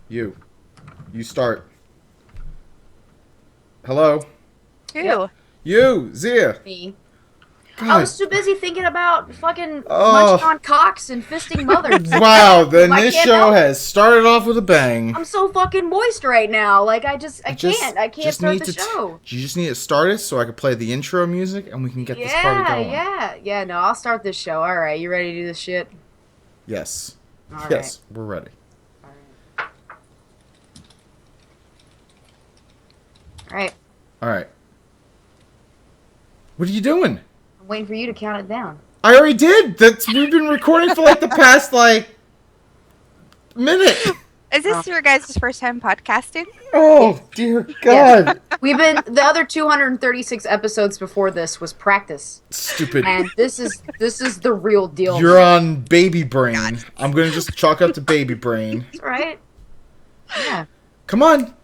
You. You start. Hello? Who? Yep. You, Zia. Me. I God. was too busy thinking about fucking Oh. munching on cocks and fisting mothers. Wow, then I this can't show help it. has started off with a bang. I'm so fucking moist right now. Like I can't Just start need the to show. you just need to start it so I can play the intro music and we can get this party going. Yeah. No, I'll start this show. All right, you ready to do this shit? Yes. All Yes, we're ready. All right. All right. What are you doing? I'm waiting for you to count it down. I already did. We've been recording for like the past minute. Is this your guys' first time podcasting? Oh dear God! We've been the other 236 episodes before this was practice, Stupid. and this is the real deal. You're on baby brain. I'm gonna just chalk up to baby brain. That's right. Yeah. Come on.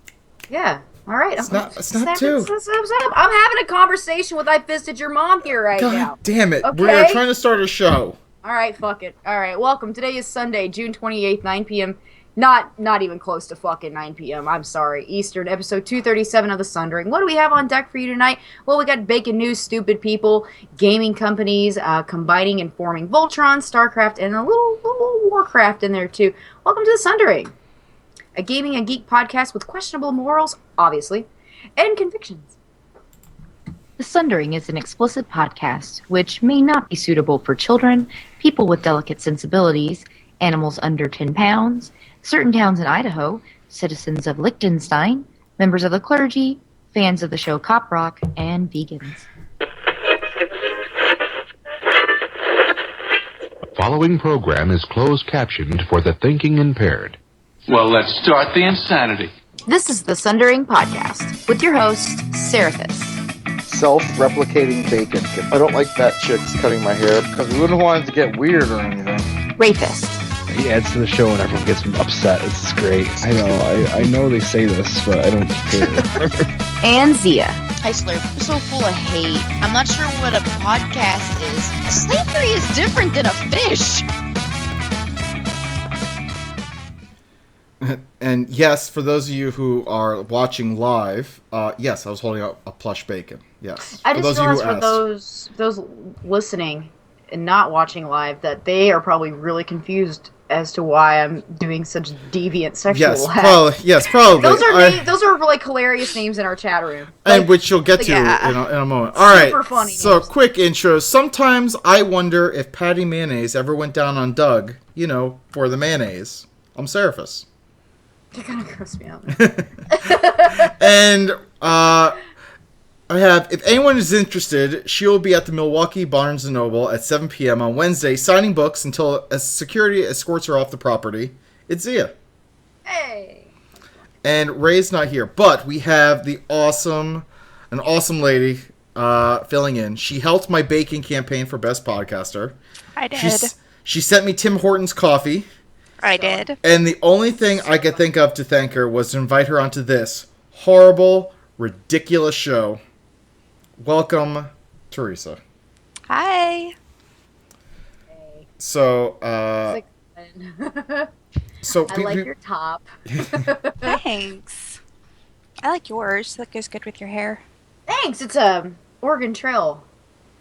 Yeah. All right. It's not two. I'm having a conversation with I fisted your mom here right God now. damn it. Okay. We're trying to start a show. All right, fuck it. All right, welcome. Today is Sunday, June 28th, 9 p.m. Not even close to fucking 9 p.m. I'm sorry. Eastern, episode 237 of the Sundering. What do we have on deck for you tonight? Well, we got bacon news, stupid people, gaming companies, combining and forming Voltron, StarCraft, and a little Warcraft in there too. Welcome to the Sundering, a gaming and geek podcast with questionable morals, obviously, and convictions. The Sundering is an explicit podcast which may not be suitable for children, people with delicate sensibilities, animals under 10 pounds, certain towns in Idaho, citizens of Liechtenstein, members of the clergy, fans of the show Cop Rock, and vegans. The following program is closed captioned for the thinking impaired. Well, let's start the insanity. This is the Sundering Podcast with your host, Seraphis. Self-replicating bacon. I don't like that chick's cutting my hair because we wouldn't want it to get weird or anything. Rapist. He adds to the show and everyone gets upset. It's great. I know they say this, but I don't care. And Zia. Hi, Slurp. I'm so full of hate. I'm not sure what a podcast is. Slavery is different than a fish. And yes, for those of you who are watching live, yes, I was holding up a plush bacon. Yes. I For just those of you realized who for asked. those listening and not watching live that they are probably really confused as to why I'm doing such deviant sexual Yes, acts. probably. Those are like hilarious names in our chat room. And which you'll get to in a moment. All right. Super funny So, names. quick intro. Sometimes I wonder if Patty Mayonnaise ever went down on Doug, for the mayonnaise. I'm Seraphis. That kind of grossed me out. And I have, if anyone is interested, she will be at the Milwaukee Barnes & Noble at 7 p.m. on Wednesday, signing books until security escorts her off the property. It's Zia. Hey. And Ray's not here, but we have an awesome lady filling in. She helped my baking campaign for Best Podcaster. I did. She sent me Tim Hortons coffee. I did. And the only thing I could think of to thank her was to invite her onto this horrible, ridiculous show. Welcome, Theresa. Hi. So, I like your top. Thanks. I like yours. That goes good with your hair. Thanks. It's a Oregon Trail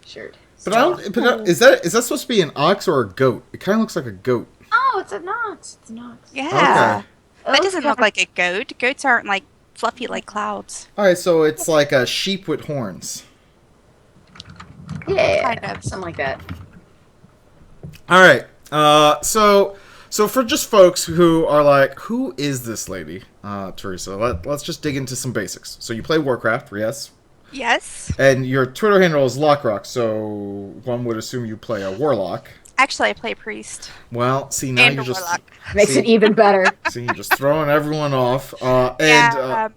shirt. Is that supposed to be an ox or a goat? It kind of looks like a goat. Oh, it's a Knox. It's a Knox. Yeah. Okay. That doesn't look like a goat. Goats aren't like fluffy like clouds. All right, so it's like a sheep with horns. Yeah, Kind of. something like that. All right. So for just folks who are like, who is this lady, Theresa? Let's just dig into some basics. So you play Warcraft, yes? Yes. And your Twitter handle is Lockrock, so one would assume you play a warlock. Actually, I play priest. Well, see, now And you're a just... warlock. Makes it even better. See, you're just throwing everyone off. I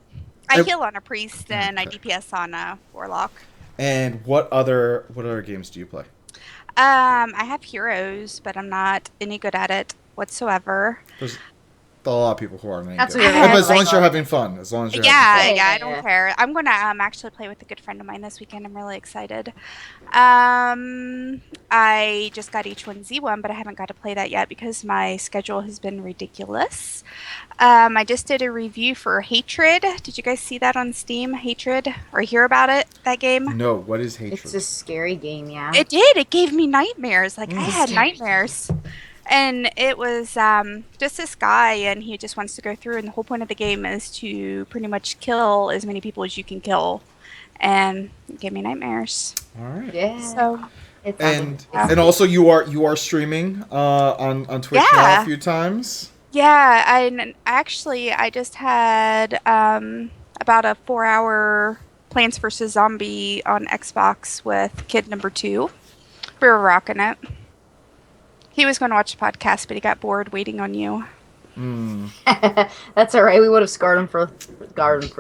I- heal on a priest and I DPS on a warlock. And what other games do you play? I have heroes, but I'm not any good at it whatsoever. a lot of people who are named That's good. what you're But gonna as long like. as you're having fun. As long as you're having Yeah, fun. yeah, I Yeah. don't care. I'm gonna actually play with a good friend of mine this weekend. I'm really excited. I just got H1Z1, but I haven't got to play that yet because my schedule has been ridiculous. I just did a review for Hatred. Did you guys see that on Steam? Hatred, or hear about it? That game? No, what is It's hatred? a scary game, yeah. It did. It gave me nightmares. Like I Mm. had Scary. nightmares. And it was just this guy, and he just wants to go through, and the whole point of the game is to pretty much kill as many people as you can kill. And it gave me nightmares. All right. Yeah. So, It And sounds and also you are streaming on Twitch now Yeah. a few times. yeah, I just had about a 4-hour Plants vs. Zombie on Xbox with kid number 2. We were rocking it. He was going to watch the podcast, but he got bored waiting on you. Mm. That's all right. We would have scarred him for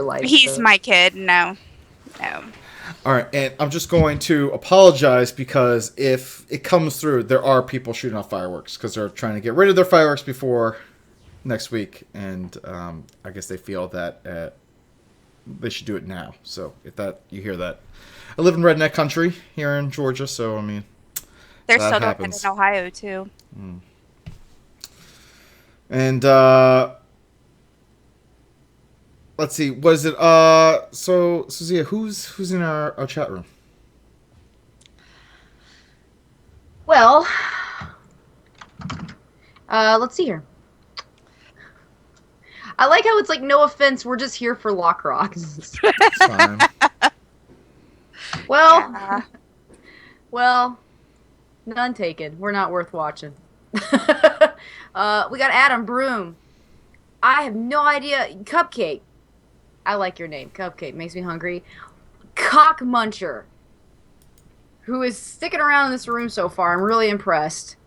life. He's so. my kid. No. All right, and I'm just going to apologize because if it comes through, there are people shooting off fireworks because they're trying to get rid of their fireworks before next week, and I guess they feel that they should do it now. So if that you hear that, I live in redneck country here in Georgia, so I mean. They're That still doing happens. it in Ohio, too. And let's see, was it so Zia, who's in our chat room? Well, let's see here. I like how it's like, no offense, we're just here for Lock Rocks. It's fine. Well, Yeah. well, none taken. We're not worth watching. We got Adam Broom. I have no idea. Cupcake. I like your name. Cupcake. Makes me hungry. Cock Muncher. Who is sticking around in this room so far. I'm really impressed.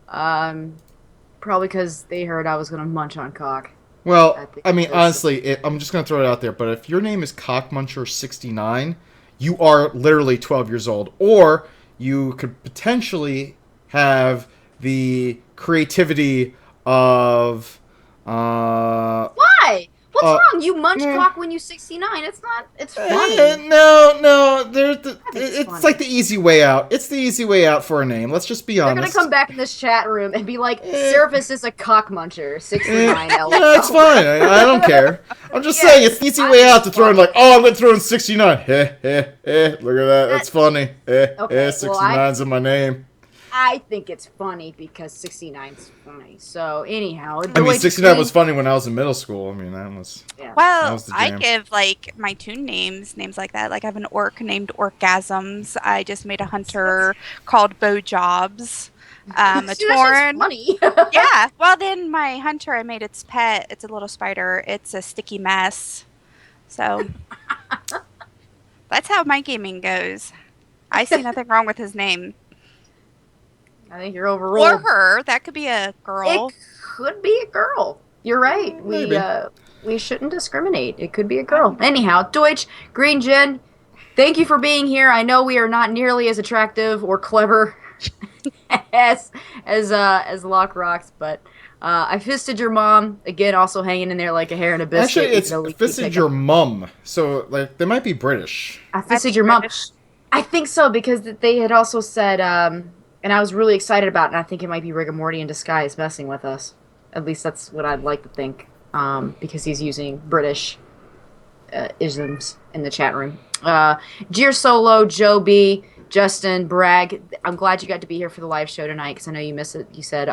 Probably because they heard I was going to munch on cock. Well, I mean, that's- honestly, I'm just going to throw it out there, but if your name is Cockmuncher69, you are literally 12 years old. Or you could potentially have the creativity of... Why? What's wrong? You munch cock when you're 69. It's not. It's funny. No, it's funny. like the easy way out. It's the easy way out for a name. Let's just be They're honest. gonna come back in this chat room and be like, Surface is a cock muncher. 69 L. No, it's fine. I don't care. I'm just Yeah, saying it's the easy way out to throw in like, oh, I'm gonna throw in 69. Look at that. That's funny. Okay, well, 69's in my name. I think it's funny because 69's funny. So anyhow, I mean, 69 was funny when I was in middle school. I mean, that was. Yeah. That Well, was the I jam. give, like, my toon names like that. Like, I have an orc named Orgasms. I just made a hunter called Bow Jobs. A See, that shit's Tauren. funny. Yeah. Well, then my hunter, I made its pet. It's a little spider. It's a sticky mess. So that's how my gaming goes. I see nothing wrong with his name. I think you're overruled. Or her. That could be a girl. It could be a girl. You're right. Maybe. We shouldn't discriminate. It could be a girl. Anyhow, Deutsch, Green Jen, thank you for being here. I know we are not nearly as attractive or clever as Lock Rocks, but I fisted your mom again, also hanging in there like a hair in a biscuit. Actually, it's even though we fisted keep your picking- mum. So, like, they might be British. I fisted your mom. I think so because they had also said, and I was really excited about it, and I think it might be Rigor Morty in disguise messing with us. At least that's what I'd like to think, because he's using British isms in the chat room. Jeer Solo, Joe B, Justin, Bragg, I'm glad you got to be here for the live show tonight, because I know you missed it. You said,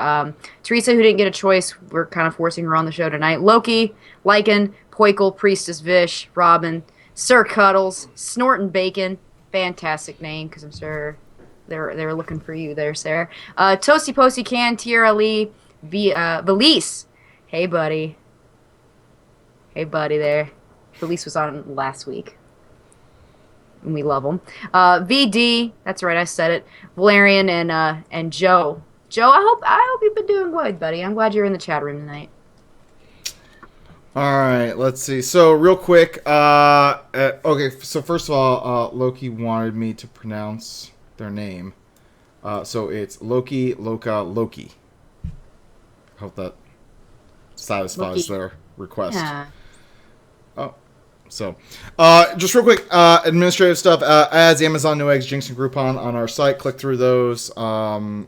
Theresa, who didn't get a choice, we're kind of forcing her on the show tonight. Loki, Lycan, Poikle, Priestess Vish, Robin, Sir Cuddles, Snortin' Bacon, fantastic name, because I'm sure they're looking for you there, Sarah. Toasty Posty Can, Tierra Lee, Valise. Hey, buddy. Hey, buddy there. Valise was on last week. And we love him. VD, that's right, I said it. Valerian and Joe. Joe, I hope you've been doing good, buddy. I'm glad you're in the chat room tonight. All right, let's see. So, real quick, okay, so first of all, Loki wanted me to pronounce their name. So, it's Loki, Loka, Loki. Hope that... Does satisfies their request. Yeah. Oh, so just real quick, administrative stuff. Ads, Amazon, No Eggs, Jinx, and Groupon on our site. Click through those.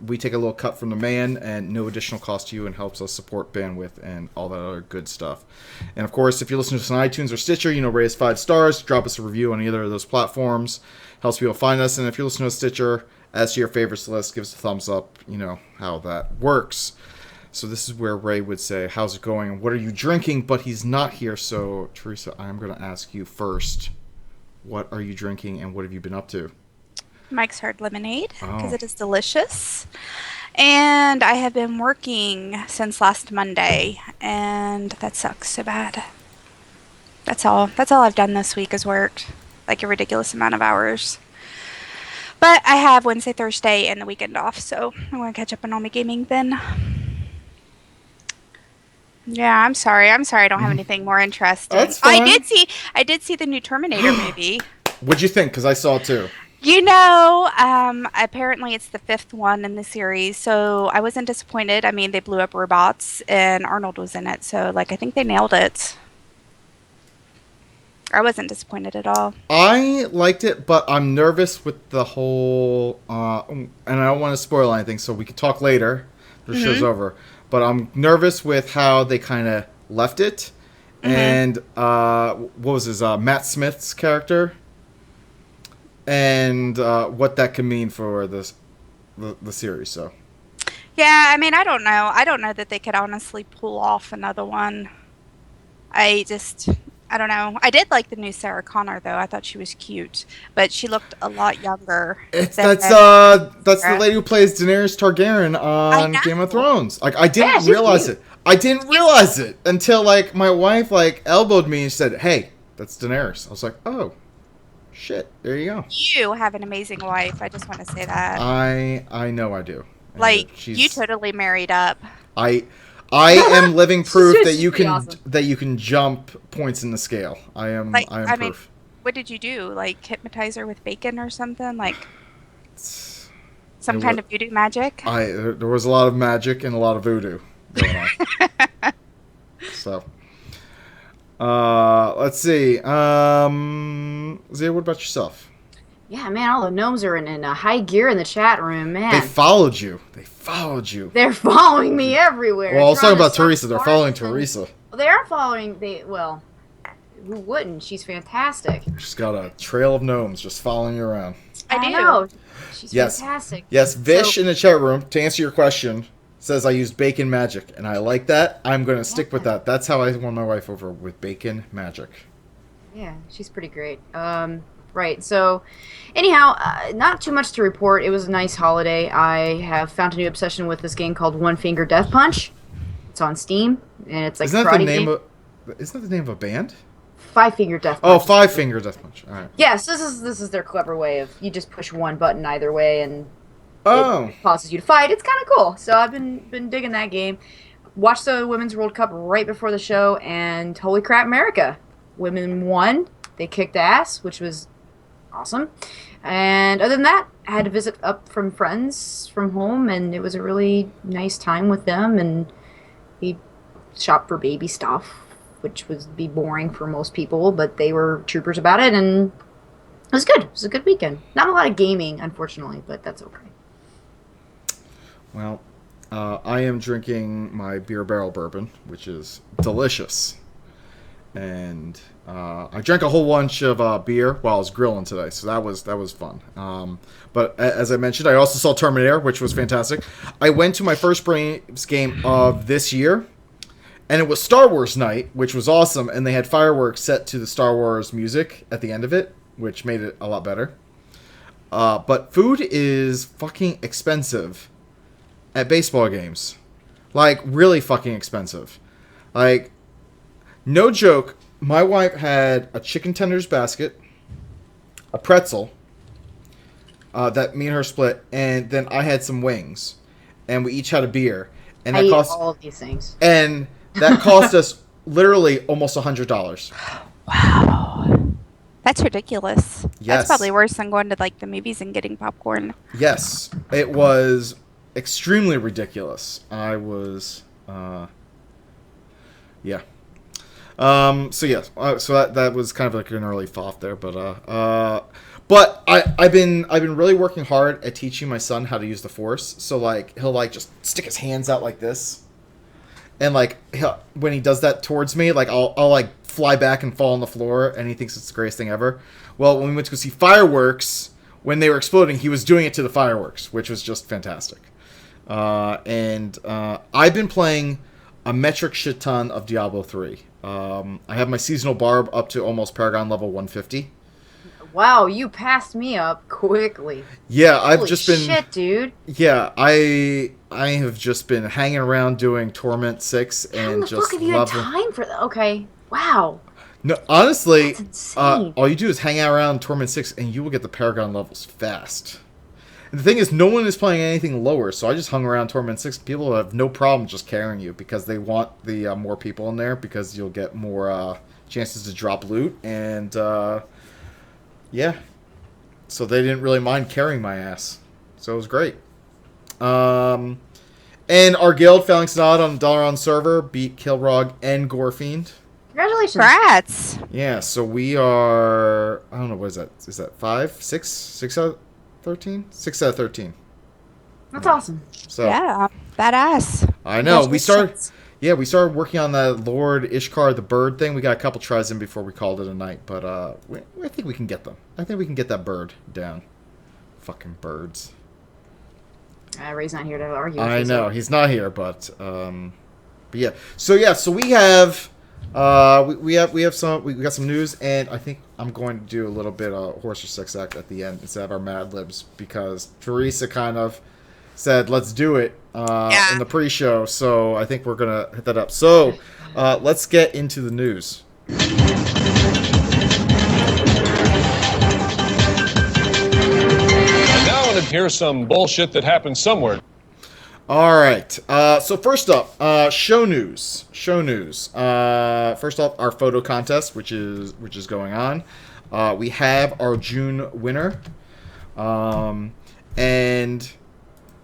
We take a little cut from the man, and no additional cost to you, and helps us support bandwidth and all that other good stuff. And of course, if you listen to us on iTunes or Stitcher, rate us 5 stars. Drop us a review on either of those platforms. Helps people find us. And if you're listening to Stitcher, add to your favorites list. Give us a thumbs up. You know how that works. So this is where Ray would say, how's it going? What are you drinking? But he's not here. So, Theresa, I'm going to ask you first. What are you drinking and what have you been up to? Mike's Hard Lemonade, because it is delicious. And I have been working since last Monday, and that sucks so bad. That's all I've done this week is worked. Like a ridiculous amount of hours. But I have Wednesday, Thursday, and the weekend off, so I'm going to catch up on all my gaming then. Yeah, I'm sorry I don't have anything more interesting. That's fine. I did see the new Terminator movie. What'd you think? Because I saw it too. Apparently it's the 5th one in the series, so I wasn't disappointed. I mean, they blew up robots, and Arnold was in it, so, I think they nailed it. I wasn't disappointed at all. I liked it, but I'm nervous with the whole... and I don't want to spoil anything, so we can talk later. The show's over. But I'm nervous with how they kind of left it. And what was his... Matt Smith's character? And what that could mean for the series, so... Yeah, I mean, I don't know. I don't know that they could honestly pull off another one. I don't know. I did like the new Sarah Connor, though. I thought she was cute, but she looked a lot younger. That's the lady who plays Daenerys Targaryen on Game of Thrones. I didn't realize it. I didn't realize it until my wife elbowed me and said, "Hey, that's Daenerys." I was like, "Oh, shit! There you go." You have an amazing wife. I just want to say that. I know I do. You totally married up. I am living proof that you can awesome. that you can jump points in the scale. I am proof. Mean, what did you do? Hypnotize her with bacon or something? Some kind of voodoo magic? There was a lot of magic and a lot of voodoo going on. So, let's see. Zia, what about yourself? Yeah, man, all the gnomes are in high gear in the chat room, man. They followed you. They're following me everywhere. Well, I was talking about Theresa. They're following Theresa. Well, they are following. Who wouldn't? She's fantastic. She's got a trail of gnomes just following you around. I know. She's fantastic. Yes, Vish in the chat room, to answer your question, says I used bacon magic, and I like that. I'm going to stick with that. That's how I won my wife over, with bacon magic. Yeah, she's pretty great. Right, so anyhow, not too much to report. It was a nice holiday. I have found a new obsession with this game called One Finger Death Punch. It's on Steam, and it's Isn't that the name of a band? 5 Finger Death Punch. Oh, 5 Finger Death Punch. All right. Yes, this is their clever way of, you just push one button either way, and it causes you to fight. It's kind of cool. So I've been digging that game. Watched the Women's World Cup right before the show, and holy crap, America. Women won. They kicked ass, which was awesome. And other than that, I had to visit up from friends from home, and it was a really nice time with them, and we shopped for baby stuff, which would be boring for most people, but they were troopers about it, and it was good. It was a good weekend. Not a lot of gaming, unfortunately, but that's okay. Well, I am drinking my beer barrel bourbon, which is delicious. And I drank a whole bunch of beer while I was grilling today, so that was fun. But as I mentioned, I also saw Terminator, which was fantastic. I went to my first Braves game of this year, and it was Star Wars night, which was awesome, and they had fireworks set to the Star Wars music at the end of it, which made it a lot better. But food is fucking expensive at baseball games. Really fucking expensive. No joke, my wife had a chicken tenders basket, a pretzel, that me and her split, and then I had some wings, and we each had a beer. And that cost all of these things. And that cost us literally almost $100. Wow. That's ridiculous. Yes. That's probably worse than going to the movies and getting popcorn. Yes, it was extremely ridiculous. I was Yeah. So yeah. So that was kind of like an early thought there, but I've been really working hard at teaching my son how to use the Force. So like he'll like just stick his hands out like this, and like when he does that towards me, like I'll like fly back and fall on the floor, and he thinks it's the greatest thing ever. Well, when we went to go see fireworks, when they were exploding, he was doing it to the fireworks, which was just fantastic. And I've been playing a metric shit ton of Diablo 3. I have my seasonal barb up to almost Paragon level 150. Wow, you passed me up quickly. Yeah, I've Holy just been shit, dude. Yeah, I have just been hanging around doing Torment 6 and How the just fuck have you had time for that? Okay, wow. No, honestly, That's insane. all you do is hang out around Torment 6 and you will get the Paragon levels fast. And the thing is, no one is playing anything lower, so I just hung around Torment 6. People have no problem just carrying you because they want the more people in there because you'll get more chances to drop loot. And, yeah. So they didn't really mind carrying my ass. So it was great. And our guild, Phalanx Nod on the Dalaran server, beat Kilrog and Gorefiend. Congratulations. Congrats. Yeah, so we are... I don't know, what is that? Is that 5? 6? 6 out of 13? 6 out of 13. That's awesome. So Yeah, badass. I know. We started Congratulations. working on that Lord Ishkar the bird thing. We got a couple tries in before we called it a night, but I think we can get them. I think we can get that bird down. Fucking birds. Ray's not here to argue with I you, know so- he's not here, but yeah. So we have we got some news, and I think I'm going to do a little bit of horse or sex act at the end instead of our Mad Libs because Theresa kind of said let's do it in the pre-show, so I think we're gonna hit that up. So let's get into the news. And now I want to hear some bullshit that happened somewhere. All right. So first up, show news. First off, our photo contest, which is going on. We have our June winner, and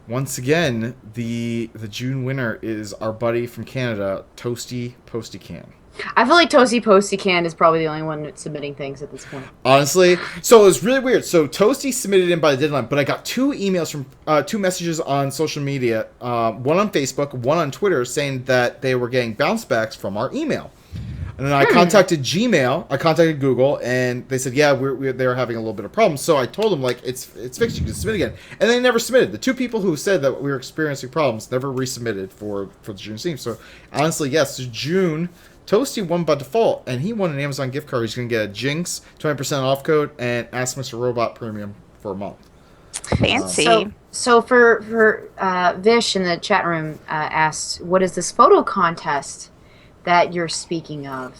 once again, the June winner is our buddy from Canada, Toasty Posty Can. I feel like Toasty Posty Can is probably the only one that's submitting things at this point. Honestly, so it was really weird. So Toasty submitted in by the deadline, but I got two emails from two messages on social media, one on Facebook, one on Twitter, saying that they were getting bounce backs from our email. And then I contacted Gmail, I contacted Google, and they said, yeah, they were having a little bit of problems. So I told them, like, it's fixed, you can submit again. And they never submitted. The two people who said that we were experiencing problems never resubmitted for the June theme. So honestly, yes, June, Toasty won by default, and he won an Amazon gift card. He's going to get a Jinx 20% off code and Ask Mr. Robot Premium for a month. Fancy. So for Vish in the chat room asked, what is this photo contest that you're speaking of?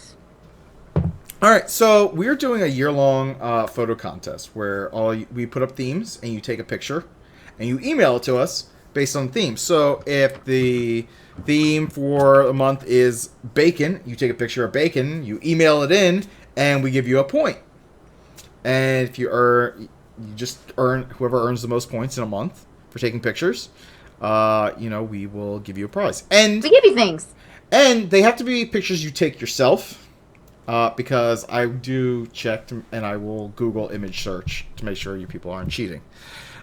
All right, so we're doing a year-long photo contest where we put up themes, and you take a picture, and you email it to us based on themes. So if the theme for a month is bacon, you take a picture of bacon, you email it in, and we give you a point. And if you just earn whoever earns the most points in a month for taking pictures, we will give you a prize. And we give you things. And they have to be pictures you take yourself, because I do check and I will Google image search to make sure you people aren't cheating.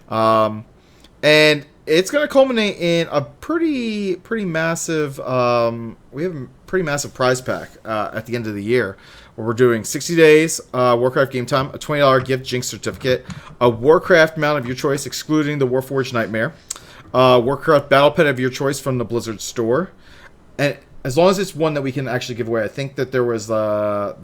And it's going to culminate in a pretty massive. We have a pretty massive prize pack at the end of the year, where we're doing 60 days Warcraft game time, a $20 gift Jinx certificate, a Warcraft mount of your choice, excluding the Warforged Nightmare, Warcraft battle pet of your choice from the Blizzard store, and as long as it's one that we can actually give away. I think that there was the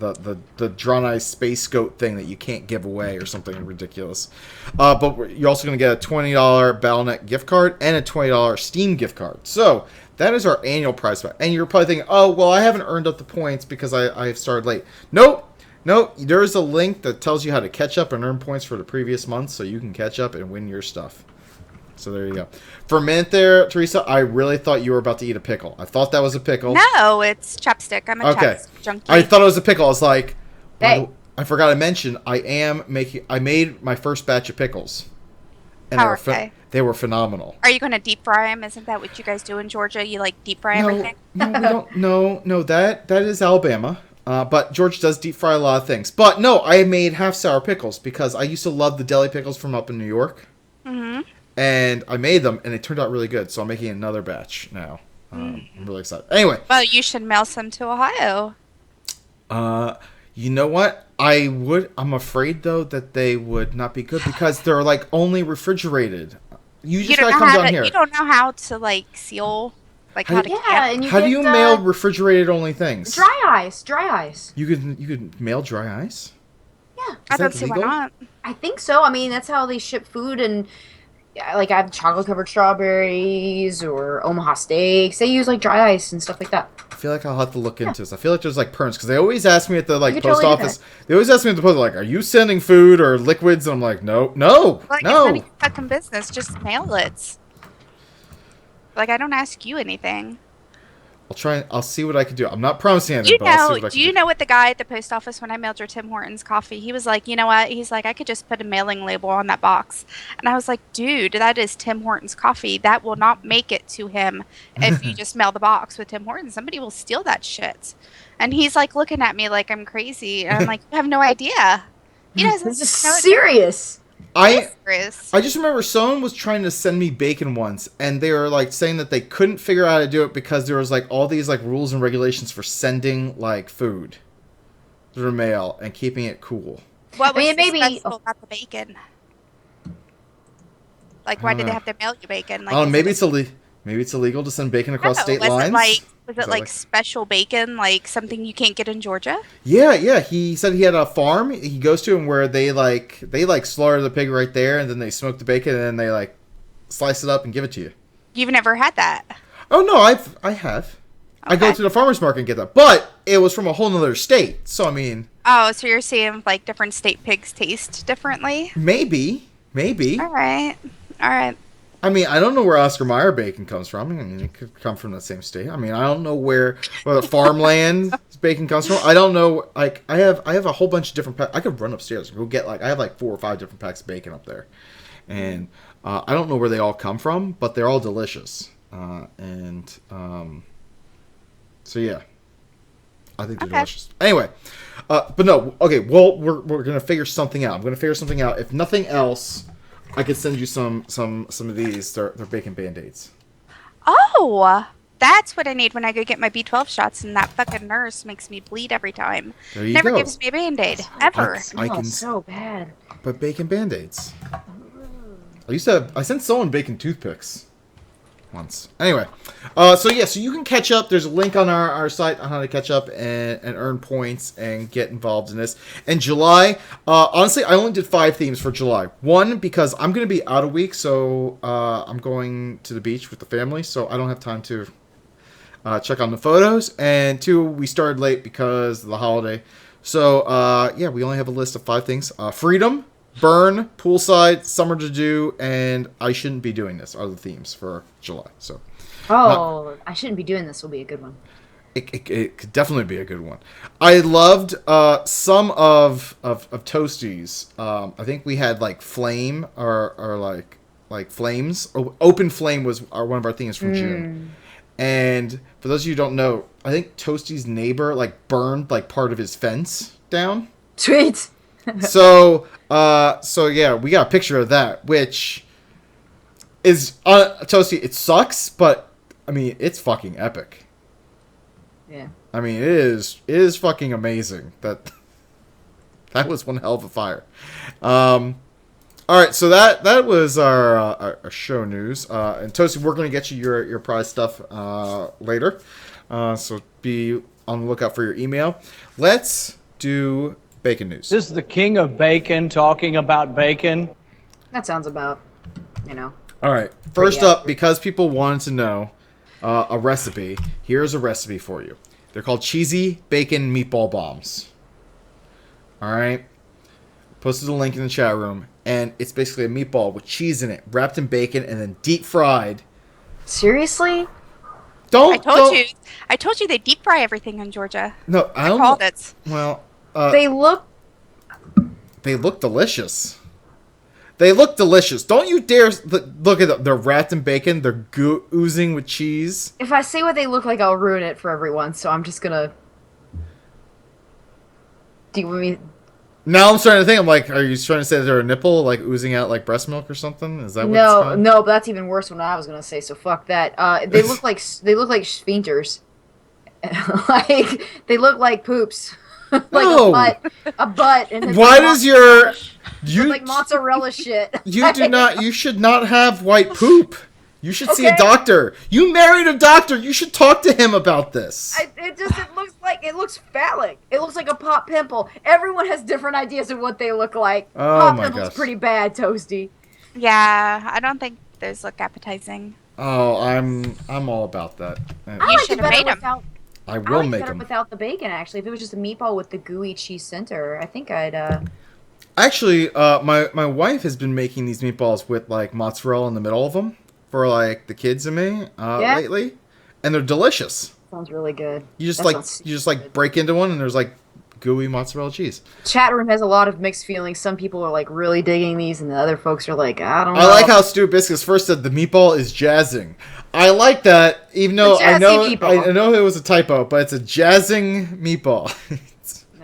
Draenei Space Goat thing that you can't give away or something ridiculous. But you're also going to get a $20 Battle.net gift card and a $20 Steam gift card. So that is our annual prize pack. And you're probably thinking, oh, well, I haven't earned up the points because I started late. Nope. There is a link that tells you how to catch up and earn points for the previous month so you can catch up and win your stuff. So there you go. For a minute there, Theresa, I really thought you were about to eat a pickle. I thought that was a pickle. No, it's chapstick. I'm a chapstick junkie. I thought it was a pickle. I was like, hey. I forgot to mention, I made my first batch of pickles. And How are they? They were phenomenal. Are you going to deep fry them? Isn't that what you guys do in Georgia? You like deep fry everything? No, we don't. No, that is Alabama. But George does deep fry a lot of things. But no, I made half sour pickles because I used to love the deli pickles from up in New York. Mm-hmm. And I made them, and it turned out really good. So I'm making another batch now. I'm really excited. Anyway. Well, you should mail some to Ohio. You know what? I would. I'm afraid though that they would not be good because they're like only refrigerated. You just gotta come down here. You don't know how to like seal, like how to. And how do you mail refrigerated only things? Dry ice. You could mail dry ice. Yeah, I don't see why not. I think so. I mean, that's how they ship food, and like I have chocolate covered strawberries or Omaha steaks. They use like dry ice and stuff like that. I feel like I'll have to look into this. I feel like there's like perms because they always ask me at the like post totally office. They always ask me at the post like, "Are you sending food or liquids?" And I'm like, "No." Like, it's none of your fucking business. Just mail it. Like I don't ask you anything. I'll try. I'll see what I can do. I'm not promising anything. But I'll see what I can do. Do you know what the guy at the post office when I mailed your Tim Hortons coffee? He was like, you know what? He's like, I could just put a mailing label on that box, and I was like, dude, that is Tim Hortons coffee. That will not make it to him if you just mail the box with Tim Hortons. Somebody will steal that shit. And he's like looking at me like I'm crazy, and I'm like, you have no idea. He doesn't. This is serious. I just remember someone was trying to send me bacon once, and they were like saying that they couldn't figure out how to do it because there was like all these like rules and regulations for sending like food through mail and keeping it cool. What was special about the bacon? Like, why did they have to mail you bacon? Like, maybe it's illegal to send bacon across state lines. Was it like special bacon, like something you can't get in Georgia? Yeah. He said he had a farm he goes to, and where they slaughter the pig right there, and then they smoke the bacon, and then they like slice it up and give it to you. You've never had that? Oh no, I have. Okay. I go to the farmer's market and get that, but it was from a whole nother state. So I mean. Oh, so you're saying like different state pigs taste differently? Maybe. All right. I mean, I don't know where Oscar Mayer bacon comes from. I mean, it could come from the same state. I mean, I don't know where the farmland bacon comes from. I don't know. Like, I have a whole bunch of different packs. I could run upstairs and go get I have like 4 or 5 different packs of bacon up there, and I don't know where they all come from, but they're all delicious. So yeah, I think they're delicious. Anyway, but no, okay. Well, we're gonna figure something out. I'm gonna figure something out. If nothing else, I could send you some of these. They're bacon Band-Aids. Oh, that's what I need when I go get my B12 shots, and that fucking nurse makes me bleed every time. There you Never go. gives me a Band-Aid, ever. I can so bad. But bacon Band-Aids. I sent someone bacon toothpicks once. Anyway, so you can catch up. There's a link on our site on how to catch up and earn points and get involved in this. And July, honestly, I only did 5 themes for July. 1, because I'm going to be out a week, so I'm going to the beach with the family, so I don't have time to check on the photos. And 2, we started late because of the holiday. So, we only have a list of 5 things. Freedom, burn, poolside, summer to do, and I shouldn't be doing this are the themes for July. So, I shouldn't be doing this will be a good one. It could definitely be a good one. I loved some of Toasties. I think we had like flame or like flames. Open flame was one of our themes from June. And for those of you who don't know, I think Toasty's neighbor like burned like part of his fence down. Sweet. So yeah, we got a picture of that, which is Toasty. It sucks, but I mean, it's fucking epic. Yeah. I mean, it is fucking amazing. That was one hell of a fire. All right, so that was our show news. And Toasty, we're gonna get you your prize stuff later. So be on the lookout for your email. Let's do bacon news. This is the king of bacon talking about bacon. That sounds about, All right. First up, because people wanted to know a recipe, here's a recipe for you. They're called cheesy bacon meatball bombs. All right. Posted a link in the chat room, and it's basically a meatball with cheese in it, wrapped in bacon, and then deep fried. Seriously? I told you they deep fry everything in Georgia. No, I don't called it. Well, they look delicious. They look delicious. Don't you dare look at them. They're wrapped in bacon. They're oozing with cheese. If I say what they look like, I'll ruin it for everyone. So I'm just gonna. Do you want me? Now I'm starting to think. I'm like, are you trying to say that they're a nipple, like oozing out like breast milk or something? Is that what it's called? No, but that's even worse than what I was gonna say. So fuck that. They look like sphincters. Like they look like poops. Like a butt. And why does your like mozzarella shit? You do not. You should not have white poop. You should see a doctor. You married a doctor. You should talk to him about this. It looks phallic. It looks like a pop pimple. Everyone has different ideas of what they look like. Oh pop my pimple's gosh. pretty bad, Toasty. Yeah, I don't think those look appetizing. Oh, I'm all about that. You should have made them. I will make them them without the bacon. Actually, if it was just a meatball with the gooey cheese center, I think I'd. Actually, my wife has been making these meatballs with like mozzarella in the middle of them for like the kids and me lately, and they're delicious. Sounds really good. You just break into one and there's like gooey mozzarella cheese. Chat room has a lot of mixed feelings. Some people are like really digging these, and the other folks are like, I don't know. I like how Stu Biscuits first said the meatball is jazzing. I like that, even though I know it was a typo, but it's a jazzing meatball.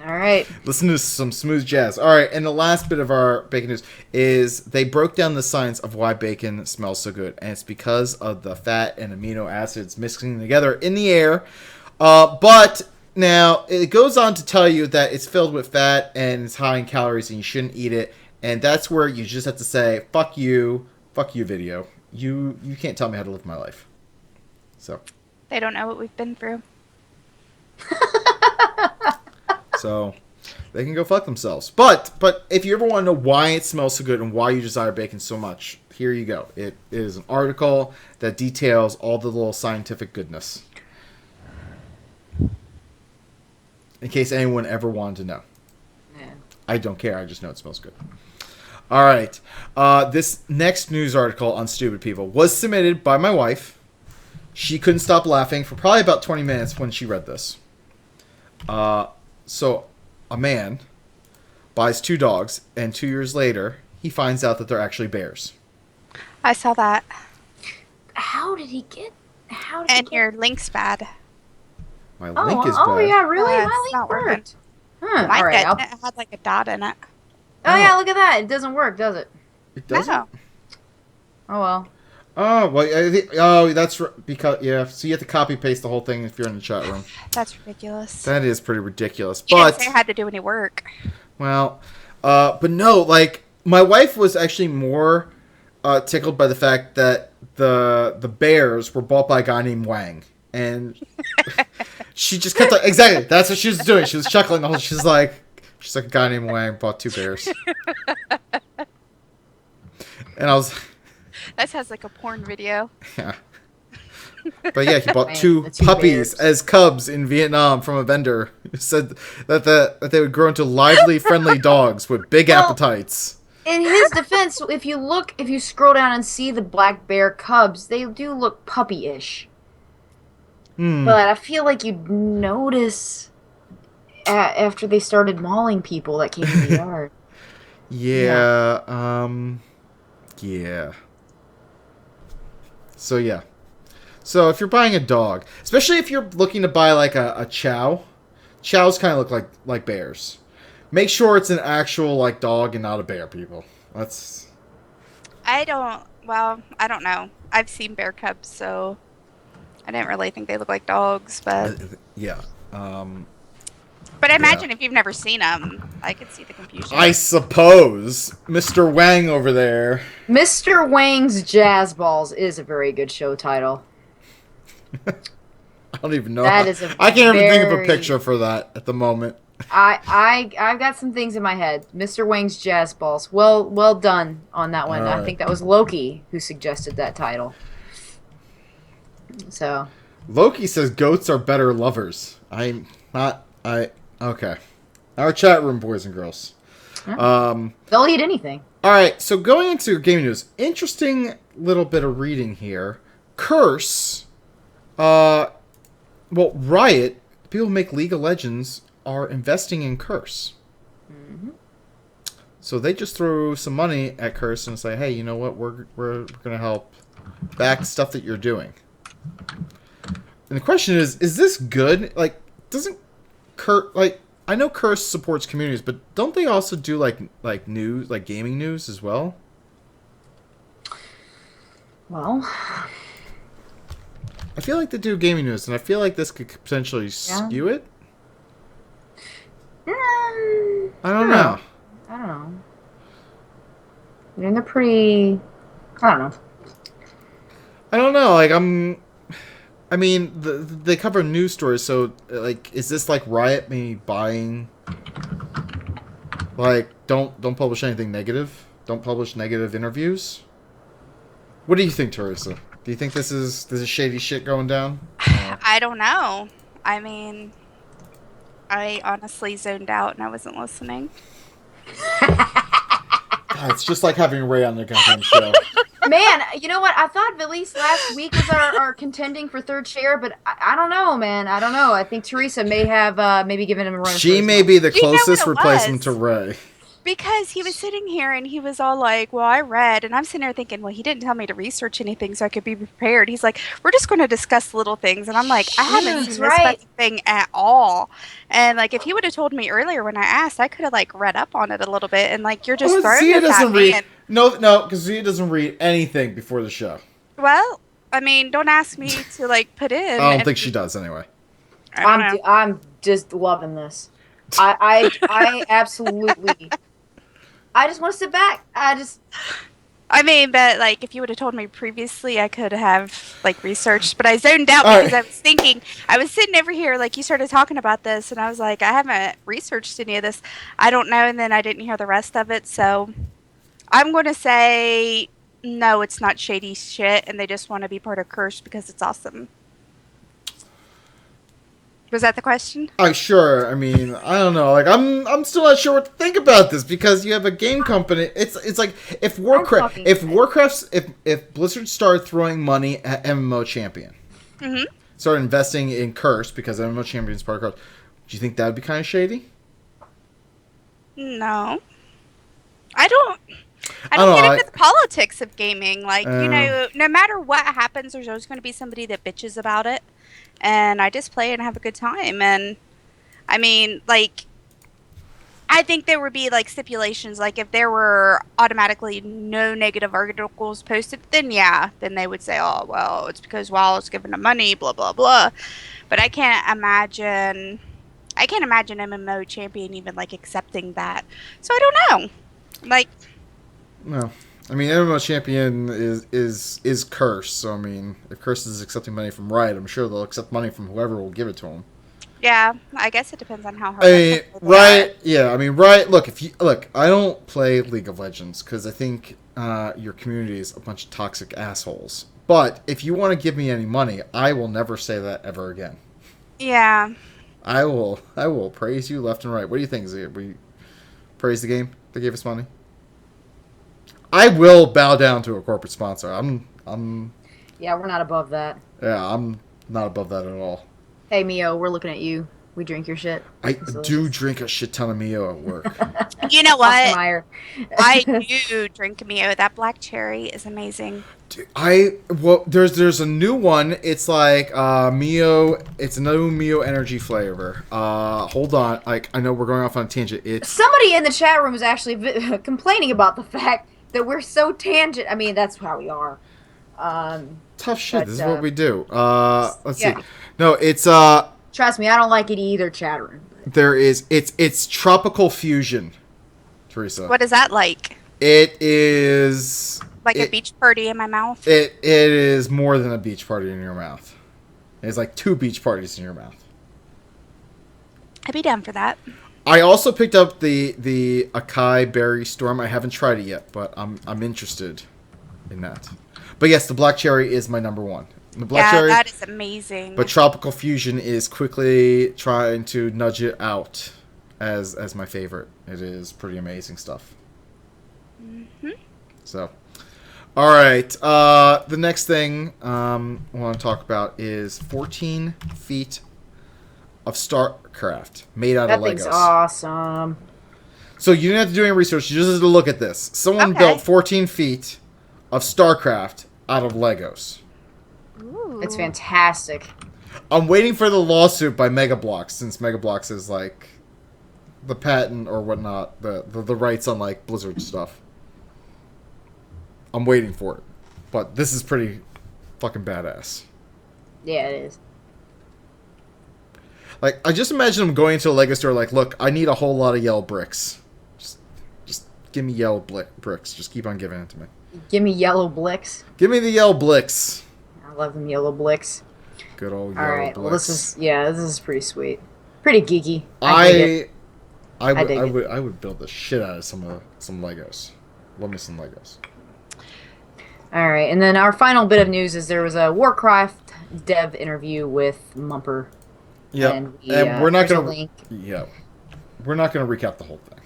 All right. Listen to some smooth jazz. All right, and the last bit of our bacon news is they broke down the science of why bacon smells so good, and it's because of the fat and amino acids mixing together in the air. But now it goes on to tell you that it's filled with fat and it's high in calories, and you shouldn't eat it. And that's where you just have to say, "Fuck you, video. You can't tell me how to live my life." So they don't know what we've been through. So they can go fuck themselves. But if you ever want to know why it smells so good and why you desire bacon so much, here you go. It is an article that details all the little scientific goodness. In case anyone ever wanted to know. Yeah. I don't care. I just know it smells good. All right. This next news article on stupid people was submitted by my wife. She couldn't stop laughing for probably about 20 minutes when she read this. So, a man buys 2 dogs, and 2 years later, he finds out that they're actually bears. I saw that. How did he get? Your link's bad. My link is bad. Oh yeah, really? Yeah, My it's link not worked. working. Huh. Mine All right. did. It had like a dot in it. Oh yeah, look at that. It doesn't work, does it? It doesn't? No. Oh well. Oh, well, that's because, yeah, so you have to copy paste the whole thing if you're in the chat room. That's ridiculous. That is pretty ridiculous. You But didn't say I had to do any work. well, but no, like, my wife was actually more tickled by the fact that the bears were bought by a guy named Wang. And she just kept like, exactly, that's what she was doing. She was chuckling the whole, she's like a guy named Wang bought 2 bears. And I was... That sounds like a porn video. Yeah. But yeah, he bought 2 puppies as cubs in Vietnam from a vendor who said that they would grow into lively, friendly dogs with big appetites. In his defense, if you scroll down and see the black bear cubs, they do look puppy-ish. But I feel like you'd notice after they started mauling people that came in the yard. Yeah. Yeah. So yeah. So if you're buying a dog, especially if you're looking to buy like a chow, chows kind of look like bears. Make sure it's an actual like dog and not a bear, people. I don't know. I've seen bear cubs, so I didn't really think they look like dogs, but yeah. But I imagine if you've never seen them, I could see the confusion. I suppose Mr. Wang over there. Mr. Wang's Jazz Balls is a very good show title. I don't even know. I can't even think of a picture for that at the moment. I've got some things in my head. Mr. Wang's Jazz Balls. Well done on that one. Right. I think that was Loki who suggested that title. So Loki says goats are better lovers. Okay. Our chat room, boys and girls. They'll eat anything. All right, so going into gaming news, interesting little bit of reading here. Curse, Riot, people who make League of Legends, are investing in Curse. Mm-hmm. So they just throw some money at Curse and say, hey, you know what? We're going to help back stuff that you're doing. And the question is this good? Like, doesn't Curse, like, I know Curse supports communities, but don't they also do like news, like gaming news as well? Well, I feel like they do gaming news, and I feel like this could potentially skew it. I don't know. I don't know. I mean, they're pretty. I don't know. I don't know. Like, I mean, they cover news stories, so like, is this like Riot me buying? Like, don't publish anything negative. Don't publish negative interviews. What do you think, Theresa? Do you think this is shady shit going down? I don't know. I mean, I honestly zoned out and I wasn't listening. God, it's just like having Ray on the goddamn show. Man, you know what? I thought at least last week was our contending for third chair, but I don't know, man. I don't know. I think Theresa may have maybe given him a run. She may be the closest replacement to Ray. Because he was sitting here and he was all like, well, I read, and I'm sitting there thinking, well, he didn't tell me to research anything so I could be prepared. He's like, we're just going to discuss little things. And I'm like, I haven't seen this fucking thing at all. And like, if he would have told me earlier when I asked, I could have like read up on it a little bit. And like, you're just throwing Zia this doesn't at me. read. No, because Zia doesn't read anything before the show. Well, I mean, don't ask me to like put in. I don't think she does anyway. I'm just loving this. I absolutely. I just want to sit back. I mean, but like, if you would have told me previously, I could have like researched. But I zoned out because I was thinking. I was sitting over here, like you started talking about this, and I was like, I haven't researched any of this. I don't know, and then I didn't hear the rest of it. So I'm going to say no. It's not shady shit, and they just want to be part of Curse because it's awesome. Was that the question? Sure. I mean, I don't know. Like, I'm still not sure what to think about this because you have a game company. It's like if Blizzard started throwing money at MMO Champion, started investing in Curse because MMO Champion is part of Curse. Do you think that would be kind of shady? No, I don't get into the politics of gaming. Like, you know, no matter what happens, there's always going to be somebody that bitches about it. And I just play and have a good time. And I mean, like, I think there would be like stipulations. Like, if there were automatically no negative articles posted, then they would say, oh, well, it's because WoW is giving them money, blah, blah, blah. But I can't imagine MMO Champion even like accepting that. So I don't know. Like, no. I mean, MMO Champion is Curse, so I mean, if Curse is accepting money from Riot, I'm sure they'll accept money from whoever will give it to them. Yeah, I guess it depends on how hard. I mean, Riot. Yeah, I mean, Riot. Look, I don't play League of Legends because I think your community is a bunch of toxic assholes. But if you want to give me any money, I will never say that ever again. Yeah. I will praise you left and right. What do you think, Zia? We praise the game that gave us money. I will bow down to a corporate sponsor. Yeah, we're not above that. Yeah, I'm not above that at all. Hey, Mio, we're looking at you. We drink your shit. I do drink a shit ton of Mio at work. You know what? I do drink Mio. That black cherry is amazing. Dude, there's a new one. It's like Mio. It's a new Mio energy flavor. Hold on. Like, I know we're going off on a tangent. Somebody in the chat room is actually complaining about the fact that we're so tangent. I mean, that's how we are. Tough shit. This is what we do. Let's see. No, it's Trust me, I don't like it either, chat room. It's tropical fusion, Theresa. What is that like? It is like a beach party in my mouth. It is more than a beach party in your mouth. It's like 2 beach parties in your mouth. I'd be down for that. I also picked up the Acai Berry Storm. I haven't tried it yet, but I'm interested in that. But yes, the black cherry is my number one. The black cherry, that is amazing. But tropical fusion is quickly trying to nudge it out as my favorite. It is pretty amazing stuff. So, all right. The next thing I want to talk about is 14 feet of StarCraft made out of Legos. That thing's awesome. So you didn't have to do any research. You just had to look at this. Someone Okay. built 14 feet of StarCraft out of Legos. Ooh. It's fantastic. I'm waiting for the lawsuit by Mega Bloks, since Mega Bloks is like the patent or whatnot, the rights on like Blizzard stuff. I'm waiting for it. But this is pretty fucking badass. Yeah, it is. Like, I just imagine them going into a Lego store like, look, I need a whole lot of yellow bricks. Just give me yellow bricks. Just keep on giving it to me. Give me yellow blicks. Give me the yellow blicks. I love them yellow blicks. Good old yellow All right. blicks. Well, this is pretty sweet. Pretty geeky. I dig it. would build the shit out of some Legos. Love me some Legos. All right, and then our final bit of news is there was a Warcraft dev interview with Mumper. Yeah, and we're not there's a gonna. link. Yeah, we're not gonna recap the whole thing.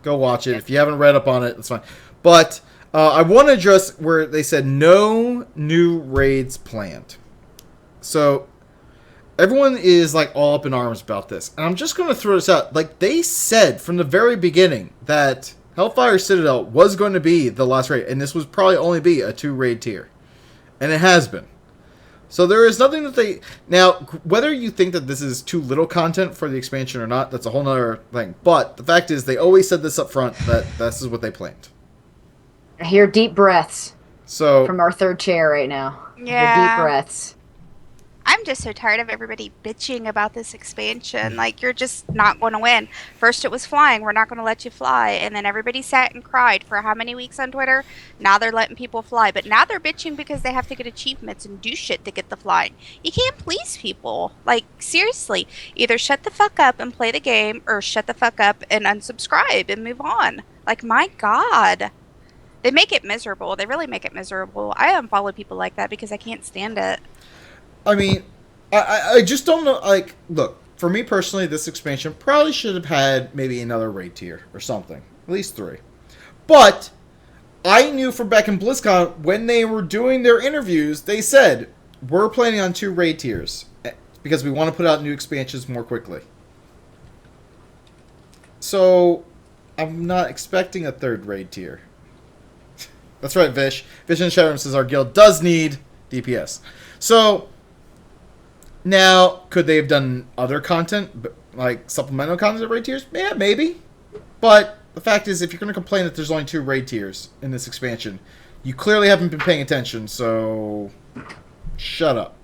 Go watch it if you haven't read up on it. That's fine. But I want to address where they said no new raids planned. So everyone is like all up in arms about this, and I'm just gonna throw this out. Like they said from the very beginning that Hellfire Citadel was going to be the last raid, and this would probably only be a 2 raid tier, and it has been. So there is nothing that they... Now, whether you think that this is too little content for the expansion or not, that's a whole nother thing. But the fact is, they always said this up front, that this is what they planned. I hear deep breaths So from our third chair right now. Yeah. The deep breaths. I'm just so tired of everybody bitching about this expansion. Like, you're just not going to win. First it was flying. We're not going to let you fly. And then everybody sat and cried for how many weeks on Twitter? Now they're letting people fly. But now they're bitching because they have to get achievements and do shit to get the flying. You can't please people. Like, seriously. Either shut the fuck up and play the game, or shut the fuck up and unsubscribe and move on. Like, my God. They make it miserable. They really make it miserable. I unfollow people like that because I can't stand it. I mean, I just don't know. Like, look, for me personally, this expansion probably should have had maybe another raid tier or something. At least 3. But I knew from back in BlizzCon, when they were doing their interviews, they said, we're planning on 2 raid tiers because we want to put out new expansions more quickly. So I'm not expecting a 3rd raid tier. That's right, Vish. Vish in the chat room says our guild does need DPS. So now, could they have done other content, like supplemental content at raid tiers? Yeah, maybe. But the fact is, if you're going to complain that there's only 2 raid tiers in this expansion, you clearly haven't been paying attention, so shut up.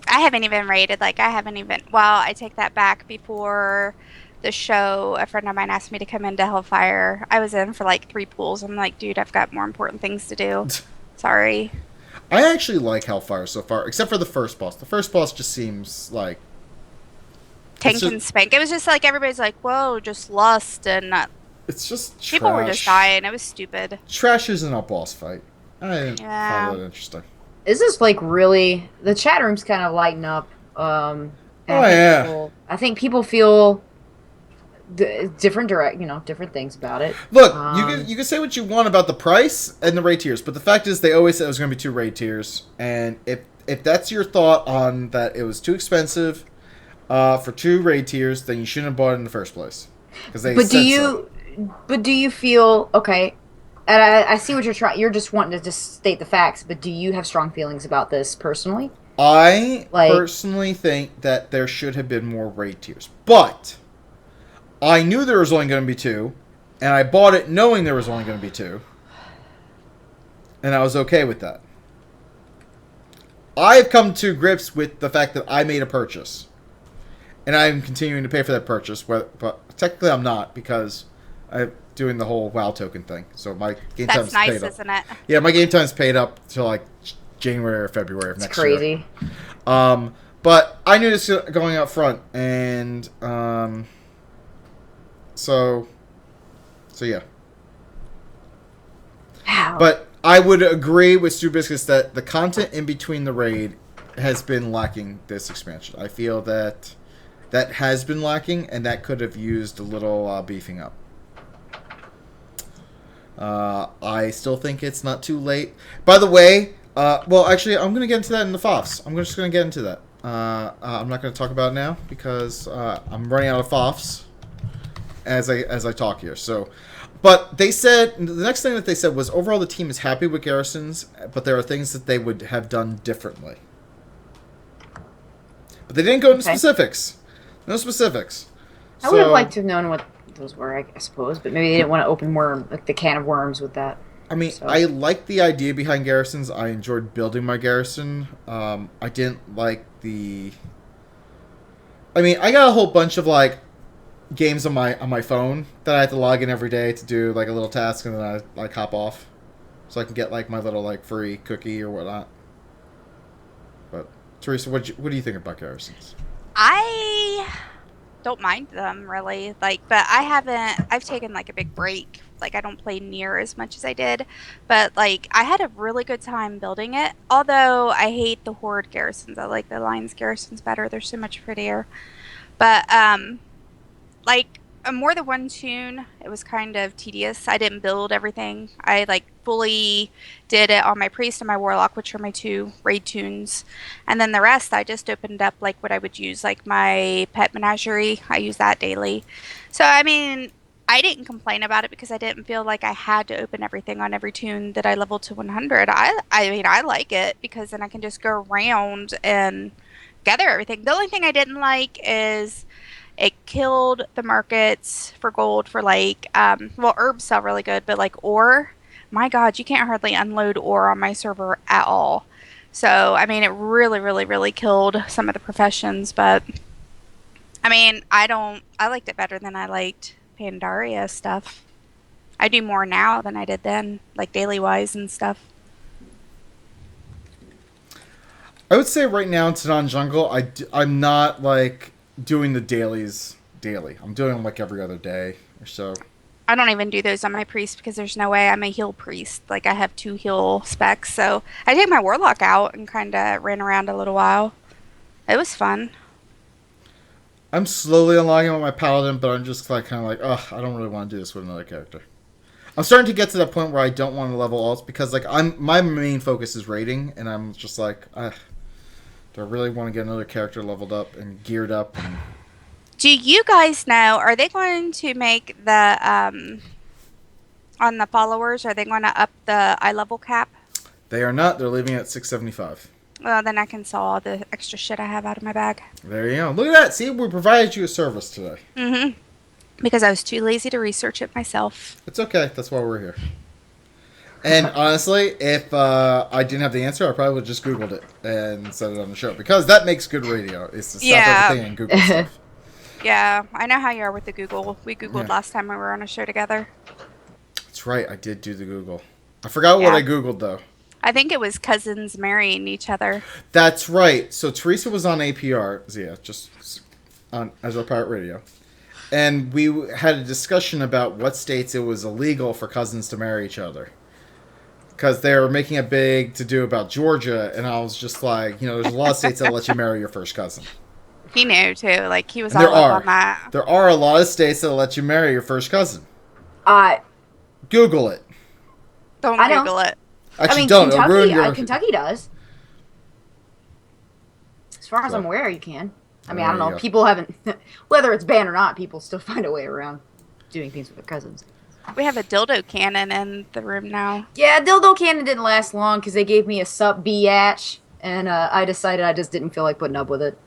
I haven't even rated. Like, I haven't even... Well, I take that back. Before the show, a friend of mine asked me to come into Hellfire. I was in for like 3 pools. I'm like, dude, I've got more important things to do. Sorry. I actually like Hellfire so far, except for the first boss. The first boss just seems like... Tank and spank. It was just like, everybody's like, whoa, just lust, and... it's just trash. People were just dying. It was stupid. Trash isn't a boss fight. I didn't find that interesting. This is like really... The chat room's kind of lighting up. I think people feel... different different things about it. Look, you can say what you want about the price and the raid tiers, but the fact is they always said it was going to be 2 raid tiers, and if that's your thought on that it was too expensive for 2 raid tiers, then you shouldn't have bought it in the first place. But do you feel okay? And I see what you're trying. You're just wanting to just state the facts, but do you have strong feelings about this personally? I personally think that there should have been more raid tiers, but I knew there was only going to be 2, and I bought it knowing there was only going to be 2, and I was okay with that. I've come to grips with the fact that I made a purchase, and I'm continuing to pay for that purchase, but technically I'm not, because I'm doing the whole WoW token thing, so my game time's paid up. That's nice, isn't it? Yeah, my game time's paid up till like January or February of next year. It's crazy. But I knew this going out front, and... So yeah. Wow. But I would agree with Stu Biscuits that the content in between the raid has been lacking this expansion. I feel that has been lacking, and that could have used a little beefing up. I still think it's not too late. By the way, well, actually, I'm going to get into that in the FOFs. I'm just going to get into that. I'm not going to talk about it now because I'm running out of FOFs. as I talk here. So, but they said the next thing that they said was overall the team is happy with Garrison's, but there are things that they would have done differently. But they didn't go into specifics. No specifics. I would have liked to have known what those were, I suppose, but maybe they didn't want to open the can of worms with that. I mean, I like the idea behind Garrisons. I enjoyed building my Garrison. I didn't like the... I mean, I got a whole bunch of, like, games on my phone that I have to log in every day to do, like, a little task, and then I, like, hop off. So I can get, like, my little, like, free cookie or whatnot. But, Theresa, what do you think about Garrisons? I don't mind them, really. Like, but I've taken, like, a big break. Like, I don't play near as much as I did. But, like, I had a really good time building it. Although, I hate the Horde Garrisons. I like the Alliance Garrisons better. They're so much prettier. But, like, more than one tune, it was kind of tedious. I didn't build everything. I, like, fully did it on my Priest and my Warlock, which are my 2 raid tunes. And then the rest, I just opened up, like, what I would use, like, my Pet Menagerie. I use that daily. So, I mean, I didn't complain about it because I didn't feel like I had to open everything on every tune that I leveled to 100. I mean, I like it because then I can just go around and gather everything. The only thing I didn't like is... it killed the markets for gold for, like, well, herbs sell really good, but, like, ore, my God, you can't hardly unload ore on my server at all. So, I mean, it really, really, really killed some of the professions, but, I mean, I liked it better than I liked Pandaria stuff. I do more now than I did then, like, daily-wise and stuff. I would say right now in Tanan Jungle, I'm not, like... doing the dailies daily. I'm doing them like every other day or so. I don't even do those on my priest because there's no way. I'm a heal priest. Like, I have 2 heal specs, so I take my warlock out and kind of ran around a little while. It was fun. I'm slowly unlocking with my paladin, but I'm just like kind of like, ugh, I don't really want to do this with another character. I'm starting to get to that point where I don't want to level alts because, like, my main focus is raiding, and I'm just like, do I really want to get another character leveled up and geared up? Do you guys know, are they going to make the, on the followers, are they going to up the eye level cap? They are not. They're leaving it at 675. Well, then I can sell all the extra shit I have out of my bag. There you go. Look at that. See, we provided you a service today. Mm-hmm. Because I was too lazy to research it myself. It's okay. That's why we're here. And honestly, if I didn't have the answer, I probably would have just Googled it and said it on the show. Because that makes good radio, is to stop everything and Google stuff. Yeah, I know how you are with the Google. We Googled last time we were on a show together. That's right, I did do the Google. I forgot what I Googled, though. I think it was cousins marrying each other. That's right. So Theresa was on APR, just on as our pirate radio. And we had a discussion about what states it was illegal for cousins to marry each other. Because they were making a big to-do about Georgia, and I was just like, there's a lot of states that let you marry your first cousin. He knew, too. Like, he was all up on that. There are a lot of states that let you marry your first cousin. Google it. Don't Google it. Actually, don't. Kentucky does. As far as I'm aware, you can. I mean, I don't know. People haven't... whether it's banned or not, people still find a way around doing things with their cousins. We have a dildo cannon in the room now. Yeah, dildo cannon didn't last long because they gave me a sup biatch, and I decided I just didn't feel like putting up with it.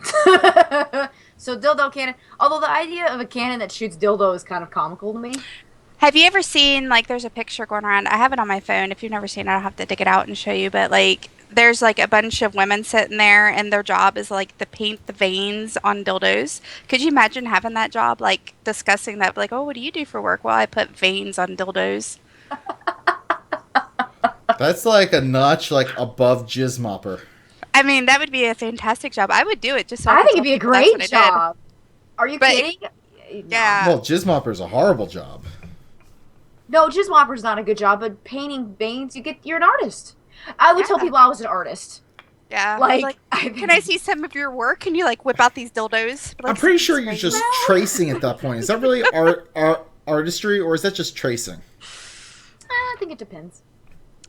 So dildo cannon, although the idea of a cannon that shoots dildo is kind of comical to me. Have you ever seen, like, there's a picture going around, I have it on my phone, if you've never seen it, I'll have to dig it out and show you, but, like, there's, like, a bunch of women sitting there, and their job is, like, to paint the veins on dildos. Could you imagine having that job, like, discussing that, like, oh, what do you do for work? Well, I put veins on dildos. That's, like, a notch, like, above Jizz Mopper. I mean, that would be a fantastic job. I would do it just so I think it'd be a great job. Are you kidding? Yeah. Well, Jizz Mopper is a horrible job. No, Jizz Mopper's not a good job, but painting veins, you're an artist. I would tell people I was an artist. Yeah. Like, can I see some of your work? Can you, like, whip out these dildos? Like, I'm pretty sure you're just tracing at that point. Is that really artistry, or is that just tracing? I think it depends.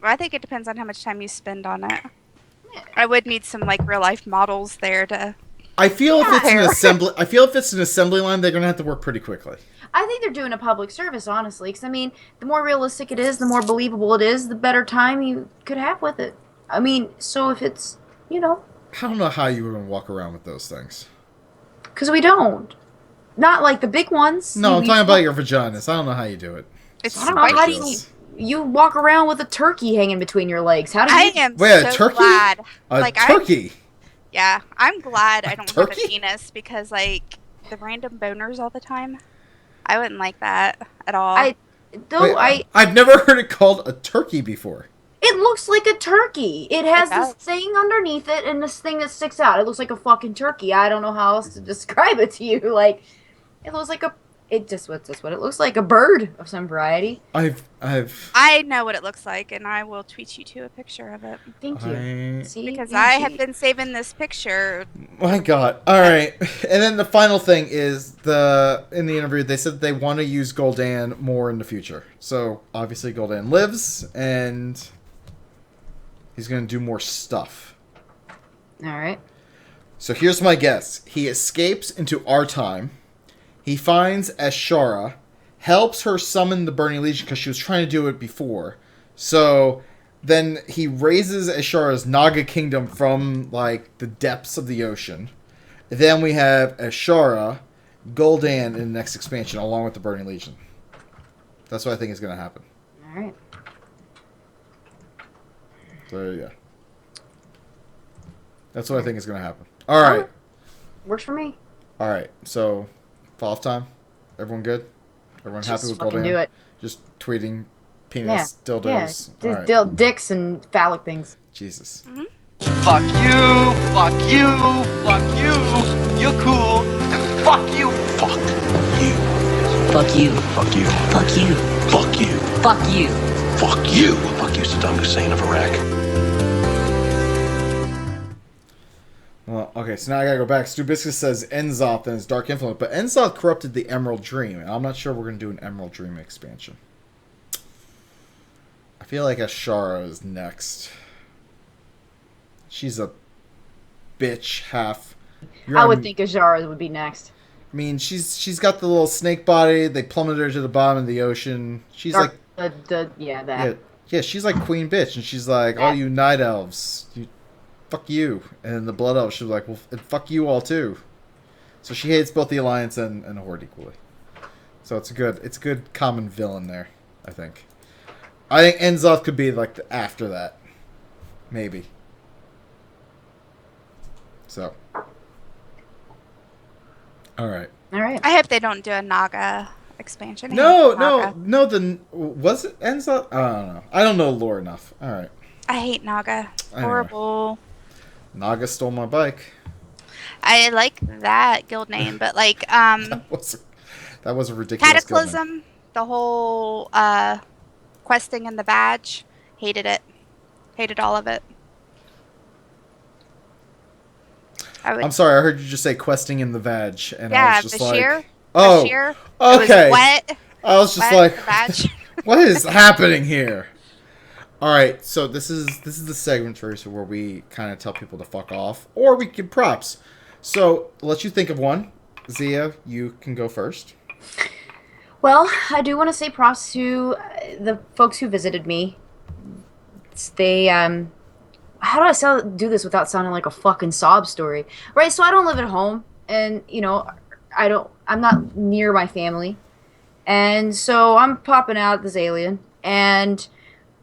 Well, I think it depends on how much time you spend on it. Yeah. I would need some, like, real-life models there to I feel if it's an assembly. I feel if it's an assembly line, they're gonna have to work pretty quickly. I think they're doing a public service, honestly. Because I mean, the more realistic it is, the more believable it is, the better time you could have with it. I mean, so if it's, I don't know how you were gonna walk around with those things. Because we don't. Not like the big ones. No, I'm talking about your vaginas. I don't know how you do it. I don't know how do you walk around with a turkey hanging between your legs? How do you? I am Wait, a so turkey? glad. A turkey? I'm glad I don't have a turkey? penis because like the random boners all the time. I wouldn't like that at all. I've never heard it called a turkey before. It looks like a turkey. It has this thing underneath it and this thing that sticks out. It looks like a fucking turkey. I don't know how else to describe it to you. Like, it looks like that's what it looks like. A bird of some variety. I know what it looks like, and I will tweet you to a picture of it. Thank you. Because I have been saving this picture. My God. All right. And then the final thing is in the interview, they said that they want to use Gul'dan more in the future. So, obviously, Gul'dan lives, and he's going to do more stuff. All right. So, here's my guess. He escapes into our time. He finds Ashara, helps her summon the Burning Legion because she was trying to do it before. So then he raises Ashara's Naga kingdom from like the depths of the ocean. Then we have Ashara, Gul'dan in the next expansion along with the Burning Legion. That's what I think is going to happen. All right. So there you go. That's what I think is going to happen. All right. Works for me. All right. So fall off time. Everyone good? Everyone happy with Gul'dan? Do it. Just tweeting penis, dildos. Yeah, All right. dicks and phallic things. Jesus. Fuck you, fuck you, fuck you, you're cool, and fuck you, fuck you. Fuck you. Fuck you. Fuck you. Fuck you. Fuck you. Fuck you. Fuck you, Saddam Hussein of Iraq. Well, okay, so now I gotta go back. Stu Biscuit says Enzoth and his Dark Influence, but Enzoth corrupted the Emerald Dream, and I'm not sure we're gonna do an Emerald Dream expansion. I feel like Ashara is next. She's a bitch half. I would think Ashara would be next. I mean, she's got the little snake body. They plummeted her to the bottom of the ocean. She's that. Yeah, she's like Queen Bitch, and she's like, all you night elves, fuck you. And the Blood Elves, she's like, well, and fuck you all too. So she hates both the Alliance and the Horde equally. So it's a good common villain there, I think. I think Enzoth could be like after that. Maybe. So. Alright. I hope they don't do a Naga expansion. No. Was it Enzoth? I don't know. I don't know lore enough. Alright. I hate Naga. Horrible. Naga stole my bike. I like that guild name, but like that was a ridiculous Cataclysm, guild name. the whole questing and the badge, hated it. Hated all of it. I'm sorry, I heard you just say questing in the vag, and I was just Bashir, like, oh, Bashir, okay. It was wet. I was just like, what is happening here? All right, so this is the segment, Theresa, where we kind of tell people to fuck off, or we give props. So let you think of one. Zia, you can go first. Well, I do want to say props to the folks who visited me. They, how do I do this without sounding like a fucking sob story? Right, so I don't live at home, and, I'm not near my family. And so I'm popping out this alien, and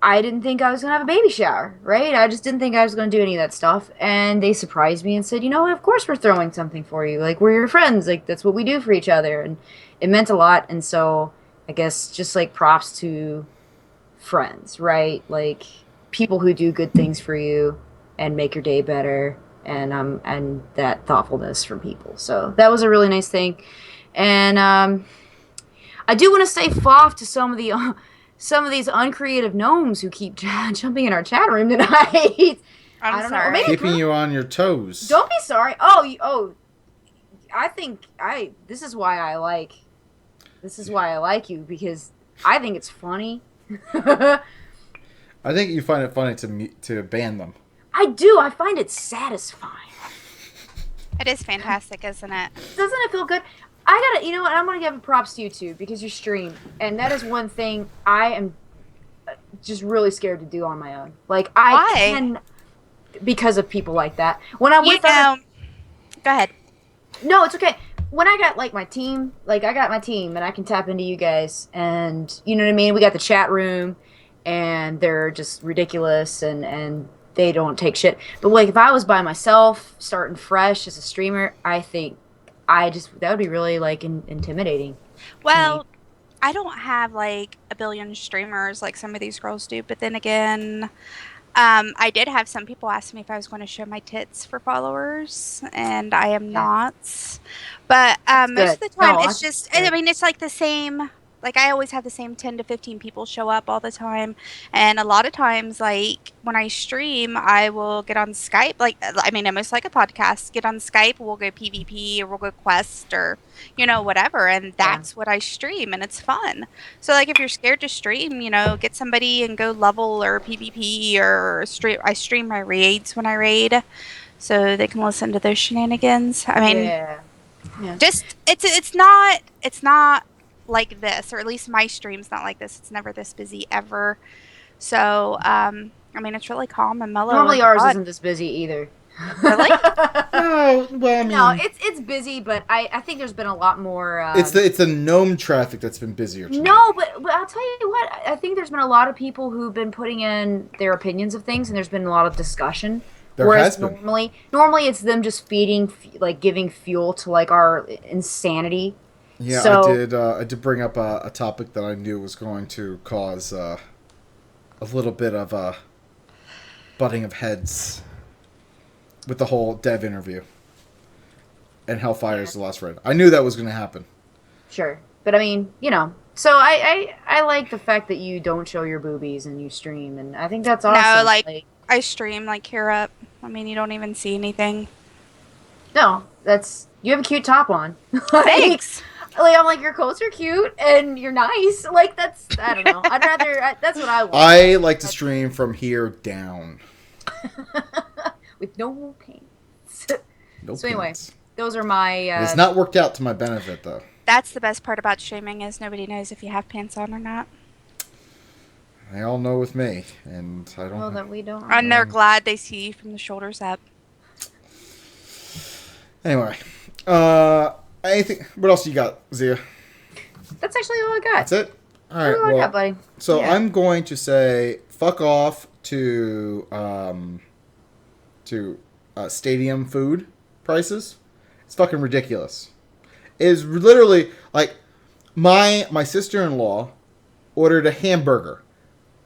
I didn't think I was going to have a baby shower, right? I just didn't think I was going to do any of that stuff. And they surprised me and said, of course we're throwing something for you. Like, we're your friends. Like, that's what we do for each other. And it meant a lot. And so I guess just, like, props to friends, right? Like, people who do good things for you and make your day better. And that thoughtfulness from people. So that was a really nice thing. And I do want to say off to some of these uncreative gnomes who keep jumping in our chat room tonight. I'm sorry. Keeping you on your toes. Don't be sorry. I think this is why I like you, because I think it's funny. I think you find it funny to ban them. I do. I find it satisfying. It is fantastic, isn't it? Doesn't it feel good? I gotta, you know what? I'm gonna give props to you too because you stream, and that is one thing I am just really scared to do on my own. Like Why? can because of people like that. When I'm with other, go ahead. No, it's okay. When I got like my team, like I got my team, and I can tap into you guys, and you know what I mean. We got the chat room, and they're just ridiculous, and they don't take shit. But like if I was by myself, starting fresh as a streamer, I think that would be really like intimidating. Well, I don't have like a billion streamers like some of these girls do, but then again, I did have some people ask me if I was going to show my tits for followers, and I am not. But most of the time, it's just, I mean, it's like the same. Like, I always have the same 10 to 15 people show up all the time. And a lot of times, like, when I stream, I will get on Skype. Like, I mean, almost like a podcast. Get on Skype, we'll go PvP, or we'll go Quest, or, you know, whatever. And that's what I stream, and it's fun. So, like, if you're scared to stream, you know, get somebody and go level or PvP, or stream. I stream my raids when I raid, so they can listen to those shenanigans. I mean, just, it's not like this, or at least my stream's not like this. It's never this busy ever. So, I mean, it's really calm and mellow. Normally ours isn't this busy either. Really? No, well, I mean, no, it's busy, but I think there's been a lot more. It's the gnome traffic that's been busier. Tonight. No, but I'll tell you what. I think there's been a lot of people who've been putting in their opinions of things, and there's been a lot of discussion. Whereas normally it's them just feeding, like giving fuel to like our insanity. Yeah, so, I did bring up a topic that I knew was going to cause a little bit of a butting of heads with the whole dev interview and Hellfire's the last raid. I knew that was going to happen. Sure, but I mean, you know, so I like the fact that you don't show your boobies and you stream, and I think that's awesome. No, like I stream like here up. I mean, you don't even see anything. No, you have a cute top on. Thanks. Like, I'm like, your clothes are cute and you're nice. Like, I don't know. That's what I want. I like to stream from here down. With no pants. No so anyway, pants. Those are my... It's not worked out to my benefit, though. That's the best part about streaming is nobody knows if you have pants on or not. They all know with me, and I don't... Well, that we don't... And they're glad they see you from the shoulders up. Anyway, what else you got, Zia? That's actually all I got. That's it? All right, That's all I got, buddy. So I'm going to say fuck off to stadium food prices. It's fucking ridiculous. It is literally like my sister-in-law ordered a hamburger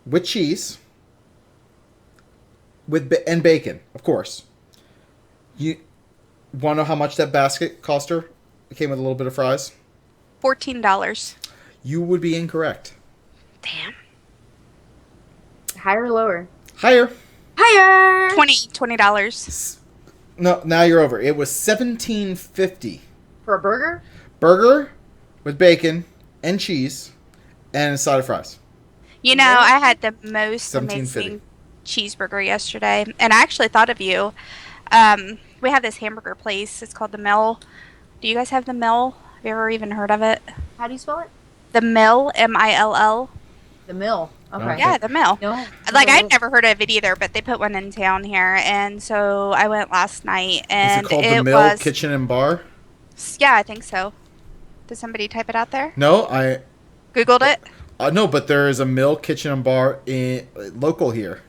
with cheese and bacon, of course. You want to know how much that basket cost her? It came with a little bit of fries. $14. You would be incorrect. Damn. Higher or lower? Higher. Higher. $20. No, now you're over. It was $17.50 for a burger. Burger with bacon and cheese and a side of fries. You know, I had the most amazing cheeseburger yesterday, and I actually thought of you. We have this hamburger place. It's called The Mill. Do you guys have The Mill? Have you ever even heard of it? How do you spell it? The Mill, M-I-L-L. The Mill. Okay. Yeah, The Mill. No, like, I'd never heard of it either, but they put one in town here, and so I went last night, and is it called The Mill Kitchen and Bar? Yeah, I think so. Did somebody type it out there? No, I... Googled it? No, but there is a Mill Kitchen and Bar local here.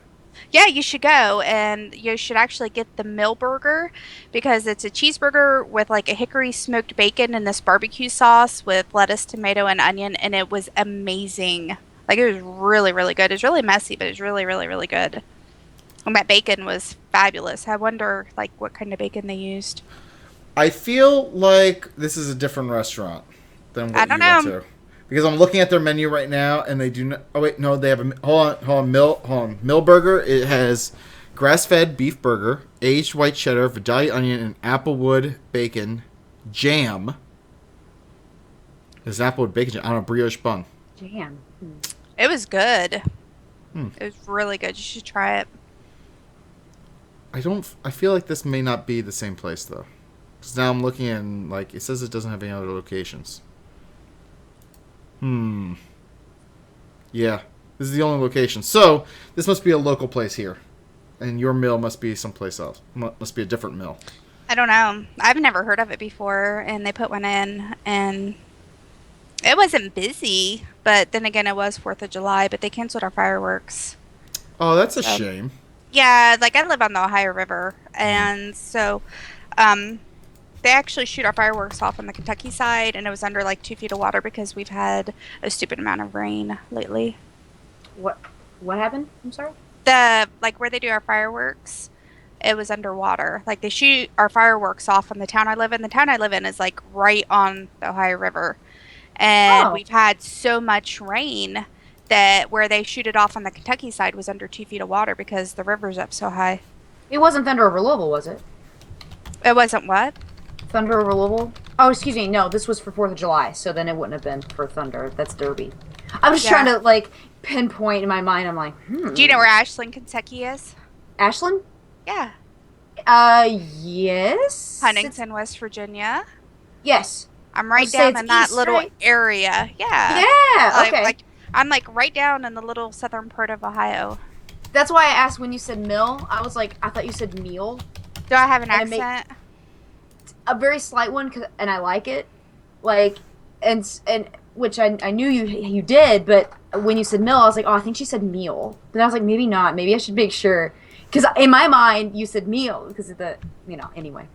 Yeah, you should go, and you should actually get the Mill Burger, because it's a cheeseburger with like a hickory smoked bacon and this barbecue sauce with lettuce, tomato, and onion, and it was amazing. Like, it was really, really good. It was really messy, but it was really, really, really good. And that bacon was fabulous. I wonder, like, what kind of bacon they used. I feel like this is a different restaurant than what you went to. Because I'm looking at their menu right now, and they do not... Oh, wait, no, they have a... Hold on. Mill Burger, it has grass-fed beef burger, aged white cheddar, Vidalia onion, and applewood bacon, jam. There's applewood bacon jam on a brioche bun. Jam. It was good. It was really good. You should try it. I feel like this may not be the same place, though. Because now I'm looking and like it says it doesn't have any other locations. Yeah, this is the only location. So this must be a local place here, and your mill must be someplace else. Must be a different mill. I don't know. I've never heard of it before, and they put one in, and it wasn't busy. But then again, it was 4th of July, but they canceled our fireworks. Oh, that's a shame. Yeah, like I live on the Ohio River, and so they actually shoot our fireworks off on the Kentucky side, and it was under like 2 feet of water because we've had a stupid amount of rain lately. What happened? I'm sorry? Like where they do our fireworks, it was underwater. Like they shoot our fireworks off on the town I live in. The town I live in is like right on the Ohio River. And we've had so much rain that where they shoot it off on the Kentucky side was under 2 feet of water because the river's up so high. It wasn't Thunder over Louisville, was it? It wasn't what? Thunder over Louisville? Oh, excuse me. No, this was for 4th of July, so then it wouldn't have been for Thunder. That's Derby. I was trying to, like, pinpoint in my mind. I'm like, Do you know where Ashland, Kentucky is? Ashland? Yeah. Yes. Huntington, West Virginia. Yes. I'm right down in that little area. Yeah. Yeah, okay. Like, I'm like right down in the little southern part of Ohio. That's why I asked when you said mill. I was like, I thought you said meal. Do I have an accent? A very slight one, and I like it. Like, and which I knew you did, but when you said mill, I was like, oh, I think she said meal. But I was like, maybe not. Maybe I should make sure. Because in my mind, you said meal because of the, anyway.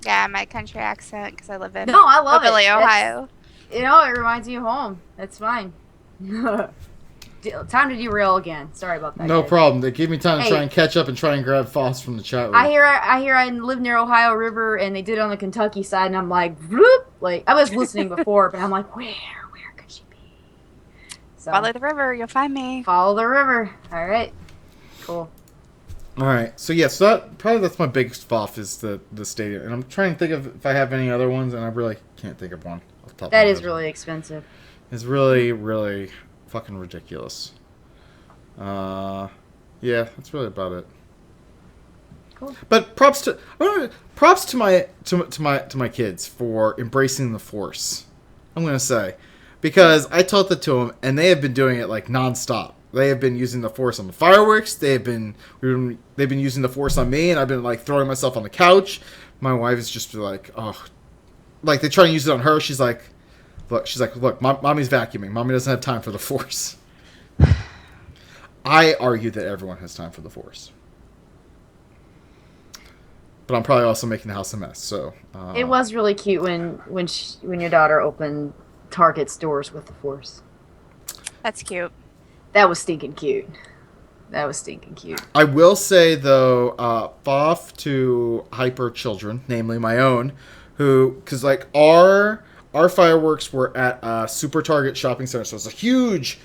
Yeah, my country accent because I live in I love Hillbilly, Ohio. It reminds me of home. That's fine. Time to derail again. Sorry about that. No guys. problem. They gave me time to try and catch up and try and grab Foss from the chat room. I hear I live near Ohio River, and they did it on the Kentucky side, and I'm like, whoop, like I was listening before, but I'm like, where could she be? So, follow the river, you'll find me. Follow the river. All right, cool. All right, so yeah, so that's my biggest FOF is the stadium, and I'm trying to think of if I have any other ones, and I really can't think of one. Off the top of my That is head. really expensive. It's really, really fucking ridiculous. Yeah, that's really about it. Cool. But props to my kids for embracing the Force. I'm gonna say, because I taught that to them, and they have been doing it like nonstop. They have been using the Force on the fireworks. They've been using the Force on me, and I've been like throwing myself on the couch. My wife is just like, oh, like they try to use it on her. She's like, look, mommy's vacuuming. Mommy doesn't have time for the Force. I argue that everyone has time for the Force, but I'm probably also making the house a mess. So It was really cute when your daughter opened Target's doors with the Force. That's cute. That was stinking cute. I will say, though, FOF to hyper children, namely my own, because like our fireworks were at Super Target shopping center, so it's a huge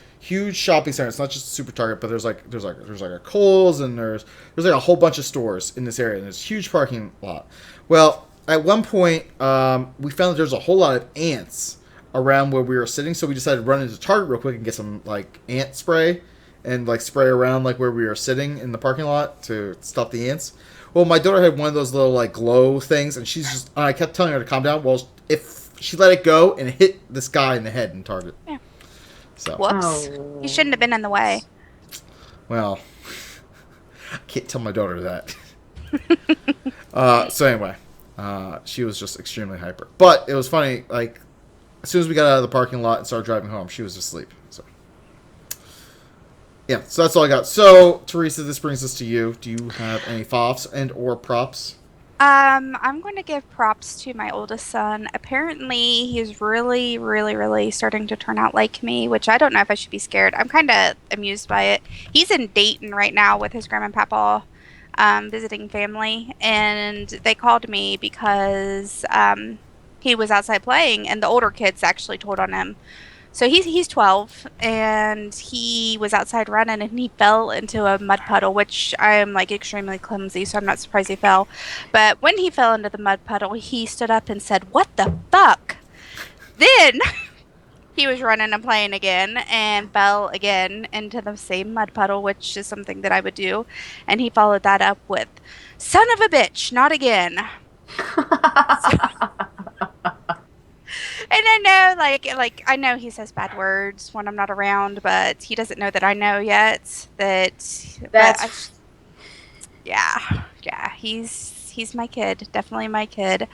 shopping center. It's not just a Super Target, but there's like a Kohl's, and there's like a whole bunch of stores in this area, and there's a huge parking lot. Well, at one point, we found that there's a whole lot of ants around where we were sitting, so we decided to run into Target real quick and get some like ant spray and like spray around like where we were sitting in the parking lot to stop the ants. Well, my daughter had one of those little like glow things, and I kept telling her to calm down. Well, if she let it go and it hit this guy in the head in Target. Yeah. So. Whoops. You shouldn't have been in the way. Well, I can't tell my daughter that. So anyway, she was just extremely hyper. But it was funny, like, as soon as we got out of the parking lot and started driving home, she was asleep. So, yeah, so that's all I got. So, Theresa, this brings us to you. Do you have any FOFs and or props? I'm going to give props to my oldest son. Apparently, he's really, really, really starting to turn out like me, which I don't know if I should be scared. I'm kind of amused by it. He's in Dayton right now with his grandma and papa visiting family, and they called me because he was outside playing, and the older kids actually told on him. So he's 12, and he was outside running, and he fell into a mud puddle, which I am like extremely clumsy, so I'm not surprised he fell. But when he fell into the mud puddle, he stood up and said, "What the fuck?" Then he was running and playing again and fell again into the same mud puddle, which is something that I would do. And he followed that up with, "Son of a bitch, not again." And I know, like I know he says bad words when I'm not around, but he doesn't know that I know yet. Yeah. He's my kid, definitely my kid.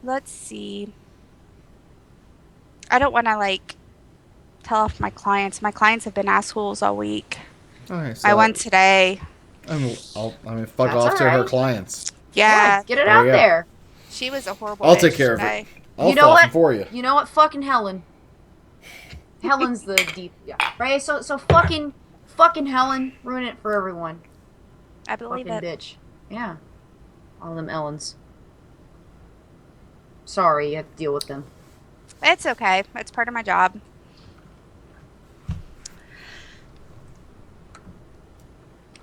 Let's see. I don't want to tell off my clients. My clients have been assholes all week. Okay, so I won today. fuck That's off to her alright. clients. Yeah, Get it out you go. there. she was a horrible. I'll bitch take care today. of it. I'll You know flop what? them for you. You know what? Fucking Helen. Helen's the deep. Yeah. Right. So fucking Helen, ruin it for everyone. I believe Fucking it. bitch. Yeah. All them Ellens. Sorry, you have to deal with them. It's okay. It's part of my job.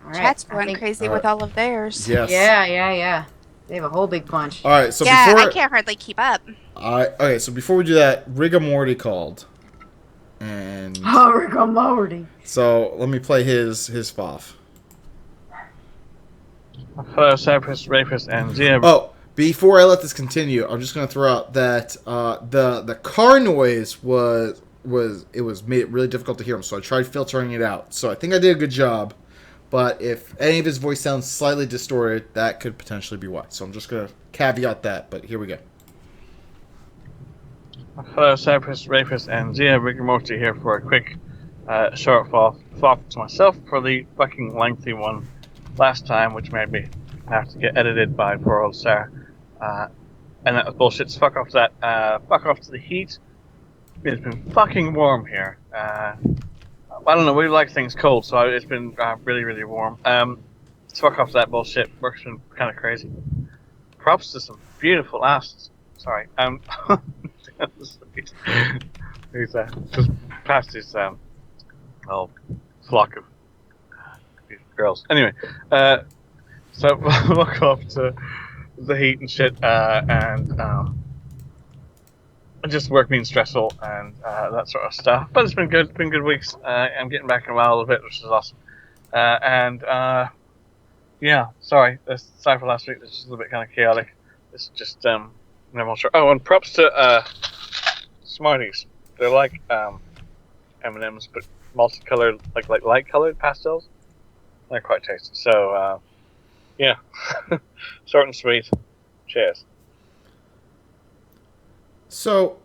All right. Chat's I going think- crazy All with right. all of theirs. Yes. Yeah. They have a whole big bunch. All right. So yeah, before I can't hardly keep up. okay. So before we do that, Rigor Morty called, and Oh, Rick and Morty. so let me play his FOF. Hello, Cypress, Rapist, and Zia. Oh, before I let this continue, I'm just going to throw out that the car noise was made it really difficult to hear him. So I tried filtering it out. So I think I did a good job. But if any of his voice sounds slightly distorted, that could potentially be why. So I'm just going to caveat that. But here we go. Hello, Cypress, Rapist, and Zia. Rick and Morty here for a quick short flop to myself for the fucking lengthy one last time, which made me have to get edited by poor old Sarah. And that was bullshit. So fuck off to that. Fuck off to the heat. It's been fucking warm here. I don't know, we like things cold, so it's been really, really warm. So fuck off to that bullshit. Work's been kind of crazy. Props to some beautiful asses. Sorry. He's just past his flock of beautiful girls. Anyway, so fuck off to the heat and shit, and just work being stressful and that sort of stuff. But it's been good. It's been good weeks. I'm getting back in a while a little bit, which is awesome. Yeah, sorry. Sorry for last week. This is a little bit kind of chaotic. It's just never sure. Oh, and props to Smarties. They're like M&Ms, but multicolored, like light-colored pastels. They're quite tasty. So yeah, short and sweet. Cheers. So,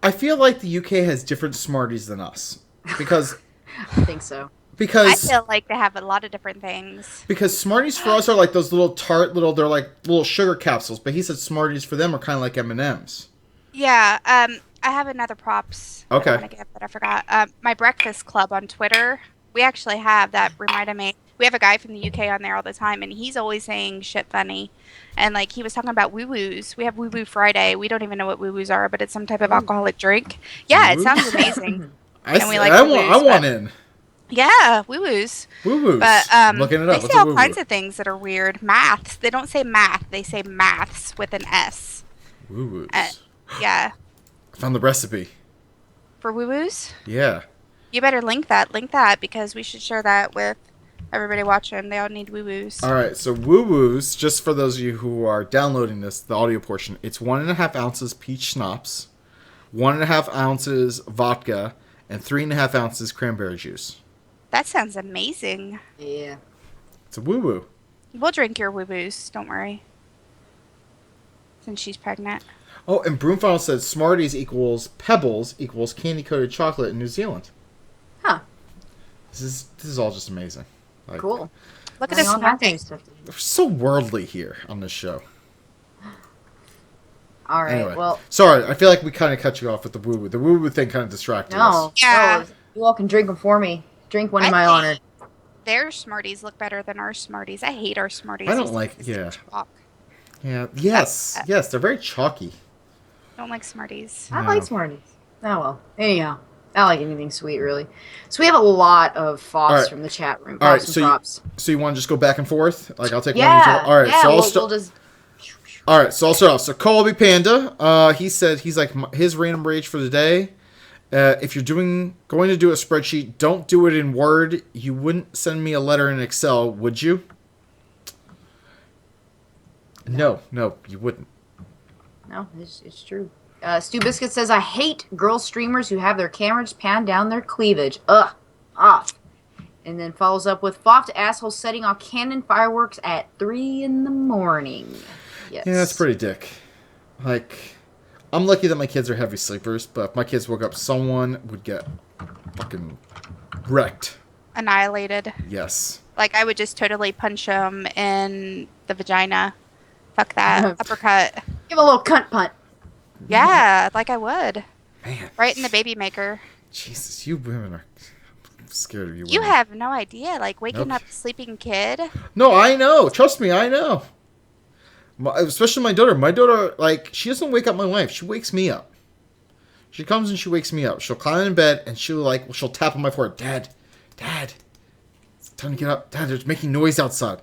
I feel like the UK has different Smarties than us because I think so. I feel like they have a lot of different things. Because Smarties for us are like those little tart they're like little sugar capsules, but he said Smarties for them are kind of like M&Ms. Yeah, I have another props Okay. that I want to give that I forgot. My Breakfast Club on Twitter, we actually have that reminded me. We have a guy from the UK on there all the time, and he's always saying shit funny. And, like, he was talking about woo-woos. We have Woo-Woo Friday. We don't even know what woo-woos are, but it's some type of alcoholic drink. Yeah, it sounds amazing. I want in. Yeah, woo-woos. Woo-woos. But I'm looking it up. they What's say a all woo-woo? kinds of things that are weird. Maths. They don't say math. They say maths with an S. Woo-woos. Yeah. I found the recipe. For woo-woos? Yeah. You better link that because we should share that with everybody watching. They all need woo-woos. All right, so woo-woos, just for those of you who are downloading this, the audio portion, it's 1.5 ounces peach schnapps, 1.5 ounces vodka, and 3.5 ounces cranberry juice. That sounds amazing. Yeah. It's a woo-woo. We'll drink your woo-woos. Don't worry. Since she's pregnant. Oh, and Broomfunnel says Smarties equals Pebbles equals candy-coated chocolate in New Zealand. Huh. This is all just amazing. Like, Cool. Look at this snacking. We're so worldly here on this show. All right. Anyway, Well. sorry, I feel like we kind of cut you off with the woo-woo. The woo-woo thing kind of distracted us. No. Yeah. No, you all can drink them for me. Drink one in my honor. Their Smarties look better than our Smarties. I hate our Smarties. I don't like, Yeah, yes, they're very chalky. Don't like Smarties. I like Smarties. Oh well. Anyhow, I like anything sweet, really. So we have a lot of FOPs All right. from the chat room. All right, Props so and props. you want to just go back and forth? Like, I'll take Yeah. one. All right, Yeah. so We'll just. All right, so I'll start off. So Colby Panda, he said he's like his random rage for the day. If you're going to do a spreadsheet, don't do it in Word. You wouldn't send me a letter in Excel, would you? No, you wouldn't. No, it's true. Stu Biscuit says, I hate girl streamers who have their cameras pan down their cleavage. Ugh. Off. And then follows up with Foft asshole setting off cannon fireworks at 3 in the morning. Yes. Yeah, that's pretty dick. Like, I'm lucky that my kids are heavy sleepers, but if my kids woke up, someone would get fucking wrecked. Annihilated. Yes. Like, I would just totally punch them in the vagina. Fuck that. Uppercut. Give a little cunt punt. Yeah, like I would. Man. Right in the baby maker. Jesus, you women are... I'm scared of you women. You have no idea. Like, waking Nope. up a sleeping kid. No, I know. Trust me, I know. Especially my daughter. My daughter, like, she doesn't wake up my wife. She wakes me up. She comes and she wakes me up. She'll climb in bed and she'll tap on my forehead. Dad, it's time to get up. Dad, there's making noise outside.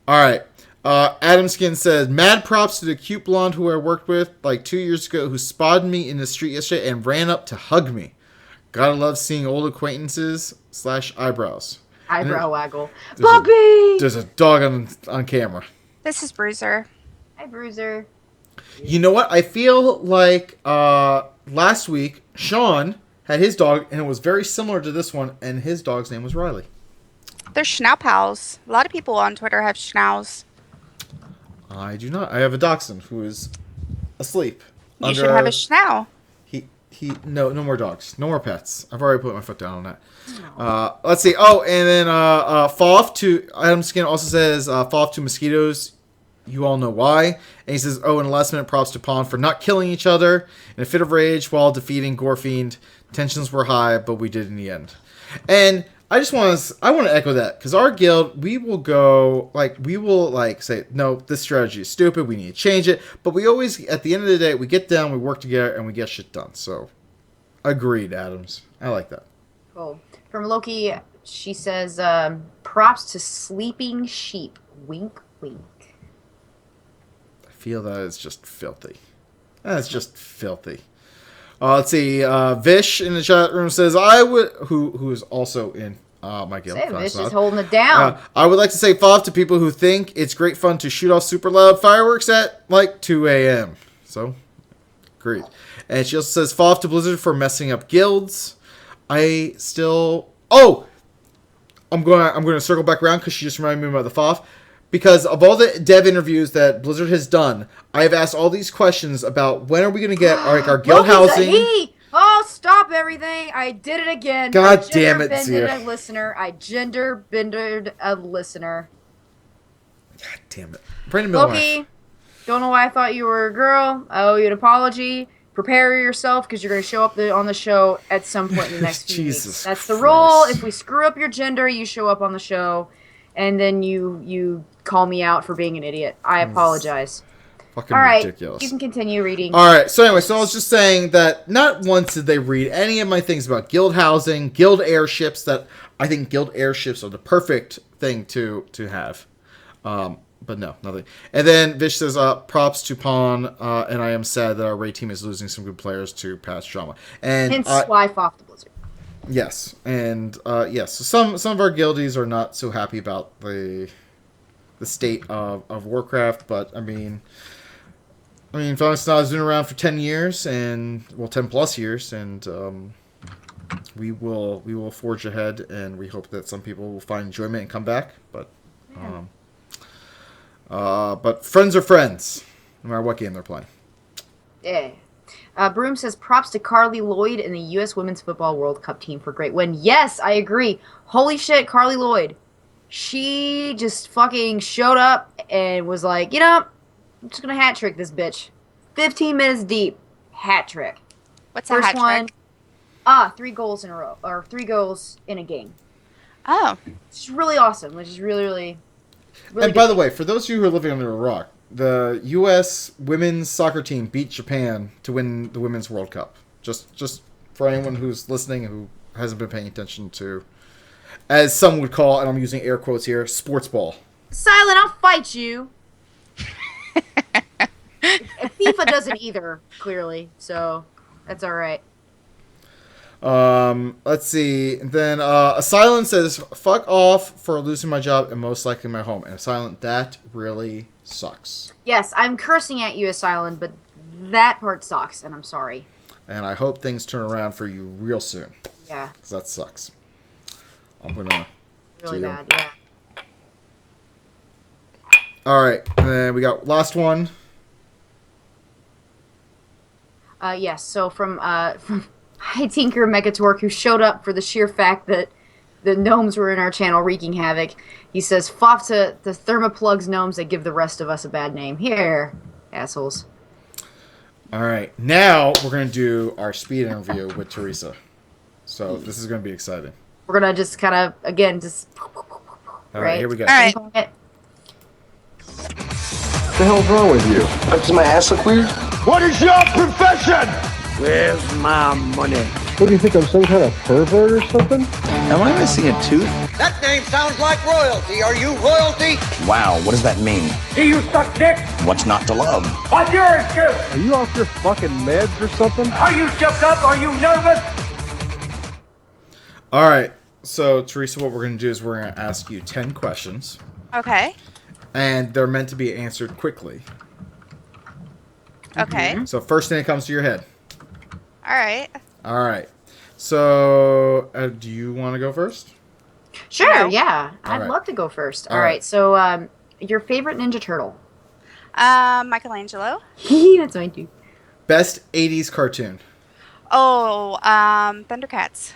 All right. Adam Skin says, mad props to the cute blonde who I worked with like 2 years ago who spotted me in the street yesterday and ran up to hug me. Gotta love seeing old acquaintances / eyebrows. Eyebrow waggle. Puppy! There's a dog on camera. This is Bruiser. Hi, Bruiser. You know what? I feel like last week, Sean had his dog, and it was very similar to this one, and his dog's name was Riley. They're Schnappals. A lot of people on Twitter have Schnauz. I do not. I have a dachshund who is asleep. You should have a Schnau. No more dogs. No more pets. I've already put my foot down on that. Let's see. Oh, and then fall off to Adam Skin also says fall off to mosquitoes. You all know why. And he says, oh, and last minute props to Pond for not killing each other in a fit of rage while defeating Gorefiend. Tensions were high, but we did in the end. And I want to echo that because our guild, we will say, no, this strategy is stupid. We need to change it. But we always, at the end of the day, we get down, we work together, and we get shit done. So, agreed, Adams. I like that. Cool. From Loki, she says, props to sleeping sheep. Wink, wink. I feel that is just filthy. That's just filthy. Let's see. Vish in the chat room says, who is also in my guild. Say, Vish is holding it down. I would like to say FOV to people who think it's great fun to shoot off super loud fireworks at like 2 a.m. So, great. And she also says FOV to Blizzard for messing up guilds. I'm going to circle back around because she just reminded me about the FOV. Because of all the dev interviews that Blizzard has done, I have asked all these questions about when are we going to get our guild housing. Oh, stop everything. I did it again. God damn it, Zia. I gender bendered a listener. God damn it. Brandon Miller. Loki, don't know why I thought you were a girl. I owe you an apology. Prepare yourself because you're going to show up on the show at some point in the next few weeks. That's the rule. If we screw up your gender, you show up on the show. And then you call me out for being an idiot. I apologize. Fucking all right, ridiculous. You can continue reading. All right. So anyway, I was just saying that not once did they read any of my things about guild housing, guild airships. That I think guild airships are the perfect thing to have. But no, nothing. And then Vish says, props to Pawn, and I am sad that our raid team is losing some good players to past drama. And hence why off the Blizzard. Yes, and yes, so some of our guildies are not so happy about the state of Warcraft, but I mean, Founding Style has been around for 10 years, and 10 plus years, and we will forge ahead, and we hope that some people will find enjoyment and come back, but friends are friends, no matter what game they're playing. Yeah. Broom says, props to Carly Lloyd and the U.S. Women's Football World Cup team for great win. Yes, I agree. Holy shit, Carly Lloyd. She just fucking showed up and was like, I'm just going to hat trick this bitch. 15 minutes deep. Hat trick. What's a hat trick? 3 goals in a row. Or 3 goals in a game. Oh. It's really awesome. Which is really, really, really and by the way, for those of you who are living under a rock, the U.S. women's soccer team beat Japan to win the Women's World Cup. Just for anyone who's listening who hasn't been paying attention to, as some would call, and I'm using air quotes here, sports ball. Silent, I'll fight you. FIFA doesn't either, clearly, so that's all right. Let's see. Then Asylum says, "Fuck off for losing my job and most likely my home." And Asylum, that really sucks. Yes, I'm cursing at you, Asylum, but that part sucks, and I'm sorry. And I hope things turn around for you real soon. Yeah. Because that sucks. I'm gonna. Really bad, yeah. All right, and then we got last one. Yes. So from High Tinker Megatorque, who showed up for the sheer fact that the gnomes were in our channel wreaking havoc. He says, "Foff to the thermoplugs gnomes that give the rest of us a bad name. Here, assholes." All right, now we're gonna do our speed interview with Theresa. So this is gonna be exciting. We're gonna just kind of again just. All right, here we go. All right. What the hell's wrong with you? Does my ass look weird? What is your profession? Where's my money? What do you think, I'm some kind of pervert or something? Am I missing a tooth? That name sounds like royalty. Are you royalty? Wow, what does that mean? Do you suck dick? What's not to love? What's your excuse? Are you off your fucking meds or something? Are you shook up? Are you nervous? All right, so Theresa, what we're gonna do is we're gonna ask you 10 questions. Okay. And they're meant to be answered quickly. Okay. So first thing that comes to your head. All right. All right. So do you want to go first? Sure. No. Yeah, All I'd right. love to go first. All All right. right. So, your favorite Ninja Turtle? Michelangelo. That's mine too. Best 80s cartoon. Oh, Thundercats.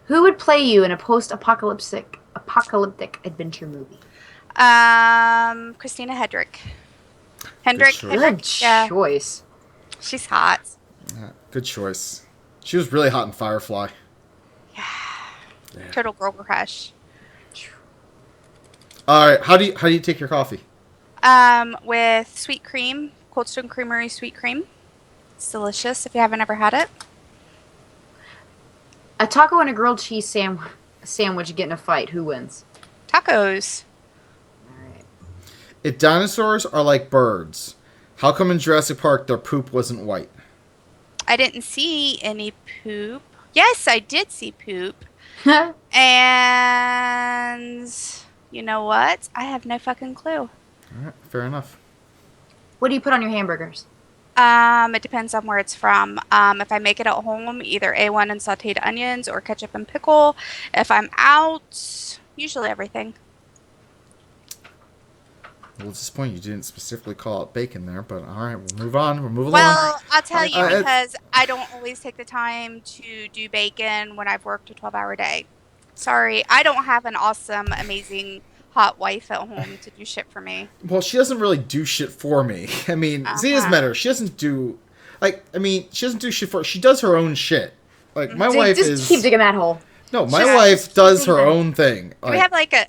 Who would play you in a post-apocalyptic adventure movie? Christina Hedrick. Hendrick. choice. Good Yeah. choice. She's hot. Good choice. She was really hot in Firefly. Yeah. Total girl crush. All right. How do you take your coffee? With sweet cream, Cold Stone Creamery sweet cream. It's delicious if you haven't ever had it. A taco and a grilled cheese sandwich get in a fight. Who wins? Tacos. If dinosaurs are like birds, how come in Jurassic Park their poop wasn't white? I didn't see any poop. Yes, I did see poop. And you know what? I have no fucking clue. All right, fair enough. What do you put on your hamburgers? It depends on where it's from. If I make it at home, either A1 and sauteed onions or ketchup and pickle. If I'm out, usually everything. Well, at this point, you didn't specifically call out bacon there, but all right, we'll move on. We'll move along. Well, I'll tell you because I don't always take the time to do bacon when I've worked a 12-hour day. Sorry, I don't have an awesome, amazing, hot wife at home to do shit for me. Well, she doesn't really do shit for me. I mean, see, it doesn't matter. She doesn't do, she doesn't do shit for. She does her own shit. Like my wife just is. Keep digging that hole. No, my wife does her own thing. Do we have like a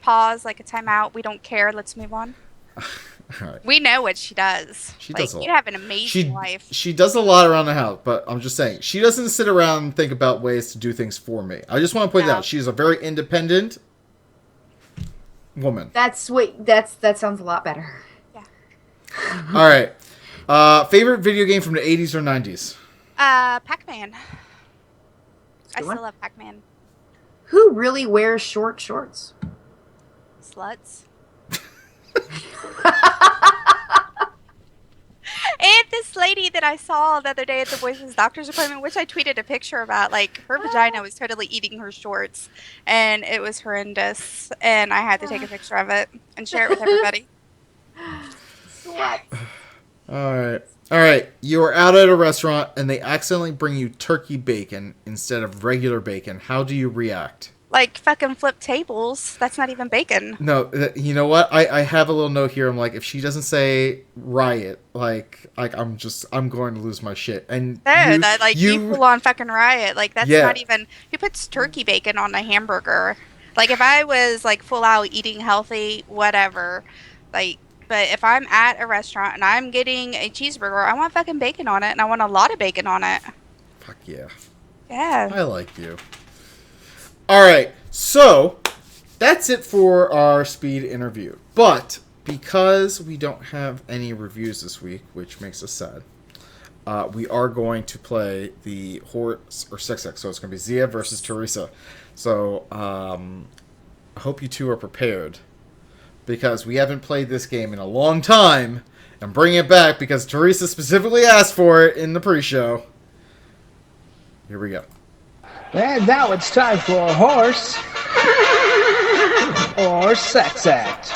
pause, like a timeout? We don't care. Let's move on. All right. We know what she does. She like, does a lot. You have an amazing wife. She does a lot around the house, but I'm just saying she doesn't sit around and think about ways to do things for me. I just want to point out she's a very independent woman. That sounds a lot better. Yeah. All right. Favorite video game from the 80s or 90s? Pac-Man. I still love Pac-Man. Who really wears short shorts? Sluts. And this lady that I saw the other day at the boys' doctor's appointment, which I tweeted a picture about, like, her vagina was totally eating her shorts, and it was horrendous, and I had to take a picture of it and share it with everybody. Slut. All right. You are out at a restaurant, and they accidentally bring you turkey bacon instead of regular bacon. How do you react? Like, fucking flip tables. That's not even bacon. No, you know what? I have a little note here. I'm like, if she doesn't say riot, I'm going to lose my shit. And No, you full on fucking riot. Like, that's not even. Who puts turkey bacon on a hamburger? Like, if I was like full out eating healthy, whatever. Like, but if I'm at a restaurant and I'm getting a cheeseburger, I want fucking bacon on it, and I want a lot of bacon on it. Fuck yeah. Yeah. I like you. All right, so that's it for our speed interview. But because we don't have any reviews this week, which makes us sad, we are going to play the horse or sex act. So it's going to be Zia versus Theresa. So I hope you two are prepared, because we haven't played this game in a long time. I'm bringing it back because Theresa specifically asked for it in the pre-show. Here we go. And now it's time for a horse or sex act.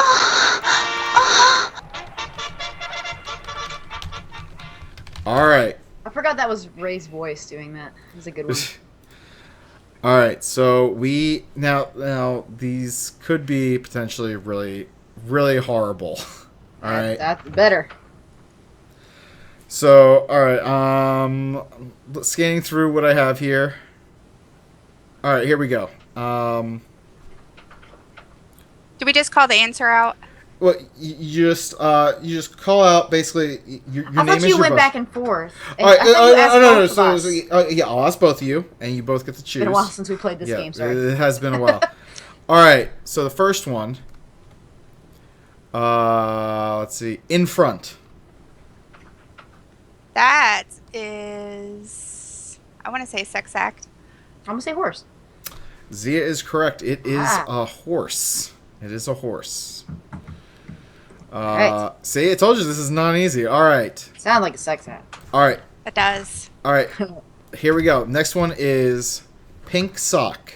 All right. I forgot that was Ray's voice doing that. It was a good one. All right. So we now these could be potentially really, really horrible. All right. That's better. So, all right. Scanning through what I have here. All right, here we go. Do we just call the answer out? Well, you just call out basically your name. I thought is you your went both. back and forth. All right. No. So, Yeah, I'll ask both of you, and you both get to choose. it's been a while since we played this game. Sorry. It has been a while. All right. So the first one. Let's see. In front. That is, I want to say sex act. I'm gonna say horse. Zia is correct. It is a horse. It is a horse. Right. See, I told you this is not easy. All right. Sound like a sex act. All right. It does. All right. Here we go. Next one is pink sock.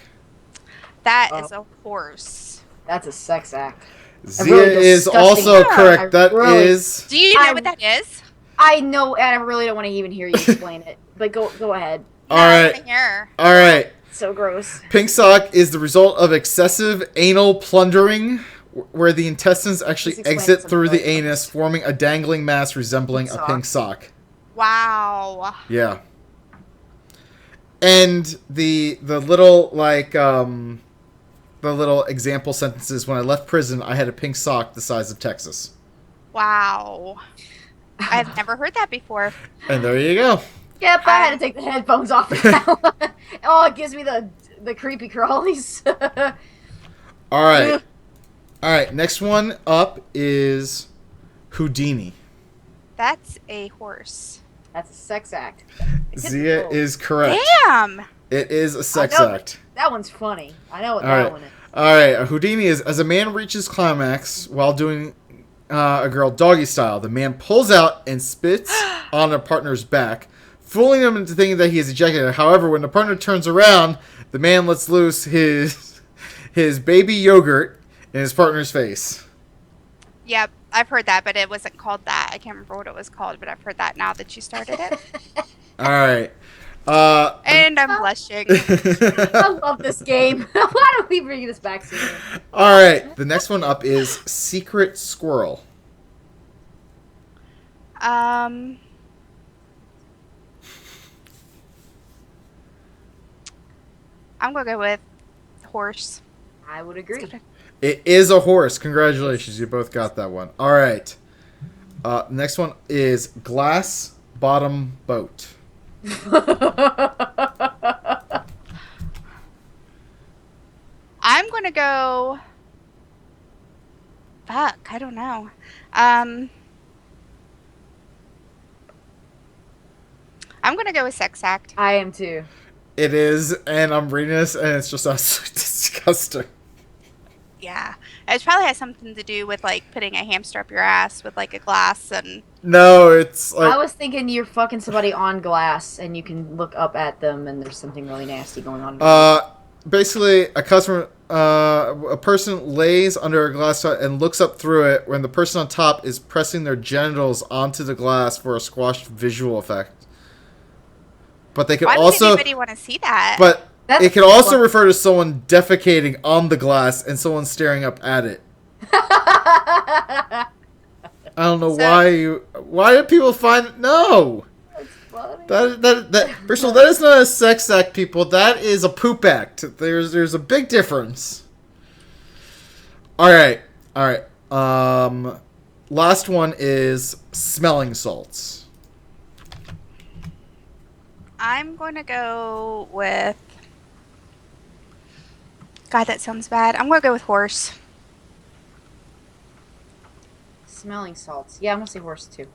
That is a horse. That's a sex act. Zia really is also correct. That is. Do you know what that is? I know, and I really don't want to even hear you explain it. But go ahead. All right. All right. So gross. Pink sock is the result of excessive anal plundering, where the intestines actually exit through the anus, forming a dangling mass resembling a pink sock. Wow. Yeah. And the little the little example sentences: when I left prison, I had a pink sock the size of Texas. Wow. I've never heard that before. And there you go. Yep, I had to take the headphones off for that one. Oh, it gives me the creepy crawlies. All right. All right. Next one up is Houdini. That's a horse. That's a sex act. Zia is correct. Damn. It is a sex act. That one's funny. I know what All that right. one is. All right. Houdini is, as a man reaches climax while doing a girl doggy style, the man pulls out and spits on a partner's back, fooling them into thinking that he is ejaculated. However, when the partner turns around, the man lets loose his baby yogurt in his partner's face. Yep, I've heard that, but it wasn't called that. I can't remember what it was called, but I've heard that now that you started it. All right. And I'm blushing. I love this game. Why don't we bring this back soon? All right. The next one up is Secret Squirrel. I'm gonna go with horse. I would agree. It is a horse. Congratulations. You both got that one. All right. Next one is Glass Bottom Boat. I'm gonna go. Fuck, I don't know. I'm gonna go with sex act. I am too. It is, and I'm reading this, and it's just absolutely disgusting. Yeah, it probably has something to do with like putting a hamster up your ass with like a glass and. No, it's like. I was thinking you're fucking somebody on glass, and you can look up at them, and there's something really nasty going on. Basically, a person lays under a glass and looks up through it when the person on top is pressing their genitals onto the glass for a squashed visual effect. But they could Why also. would anybody want to see that? But it could also refer to someone defecating on the glass and someone staring up at it. I don't know why do people find no. That first of all, that is not a sex act, people. That is a poop act. There's a big difference. All right. Last one is smelling salts. I'm going to go with. God, that sounds bad. I'm going to go with horse. Smelling salts. Yeah, I'm gonna say horse too.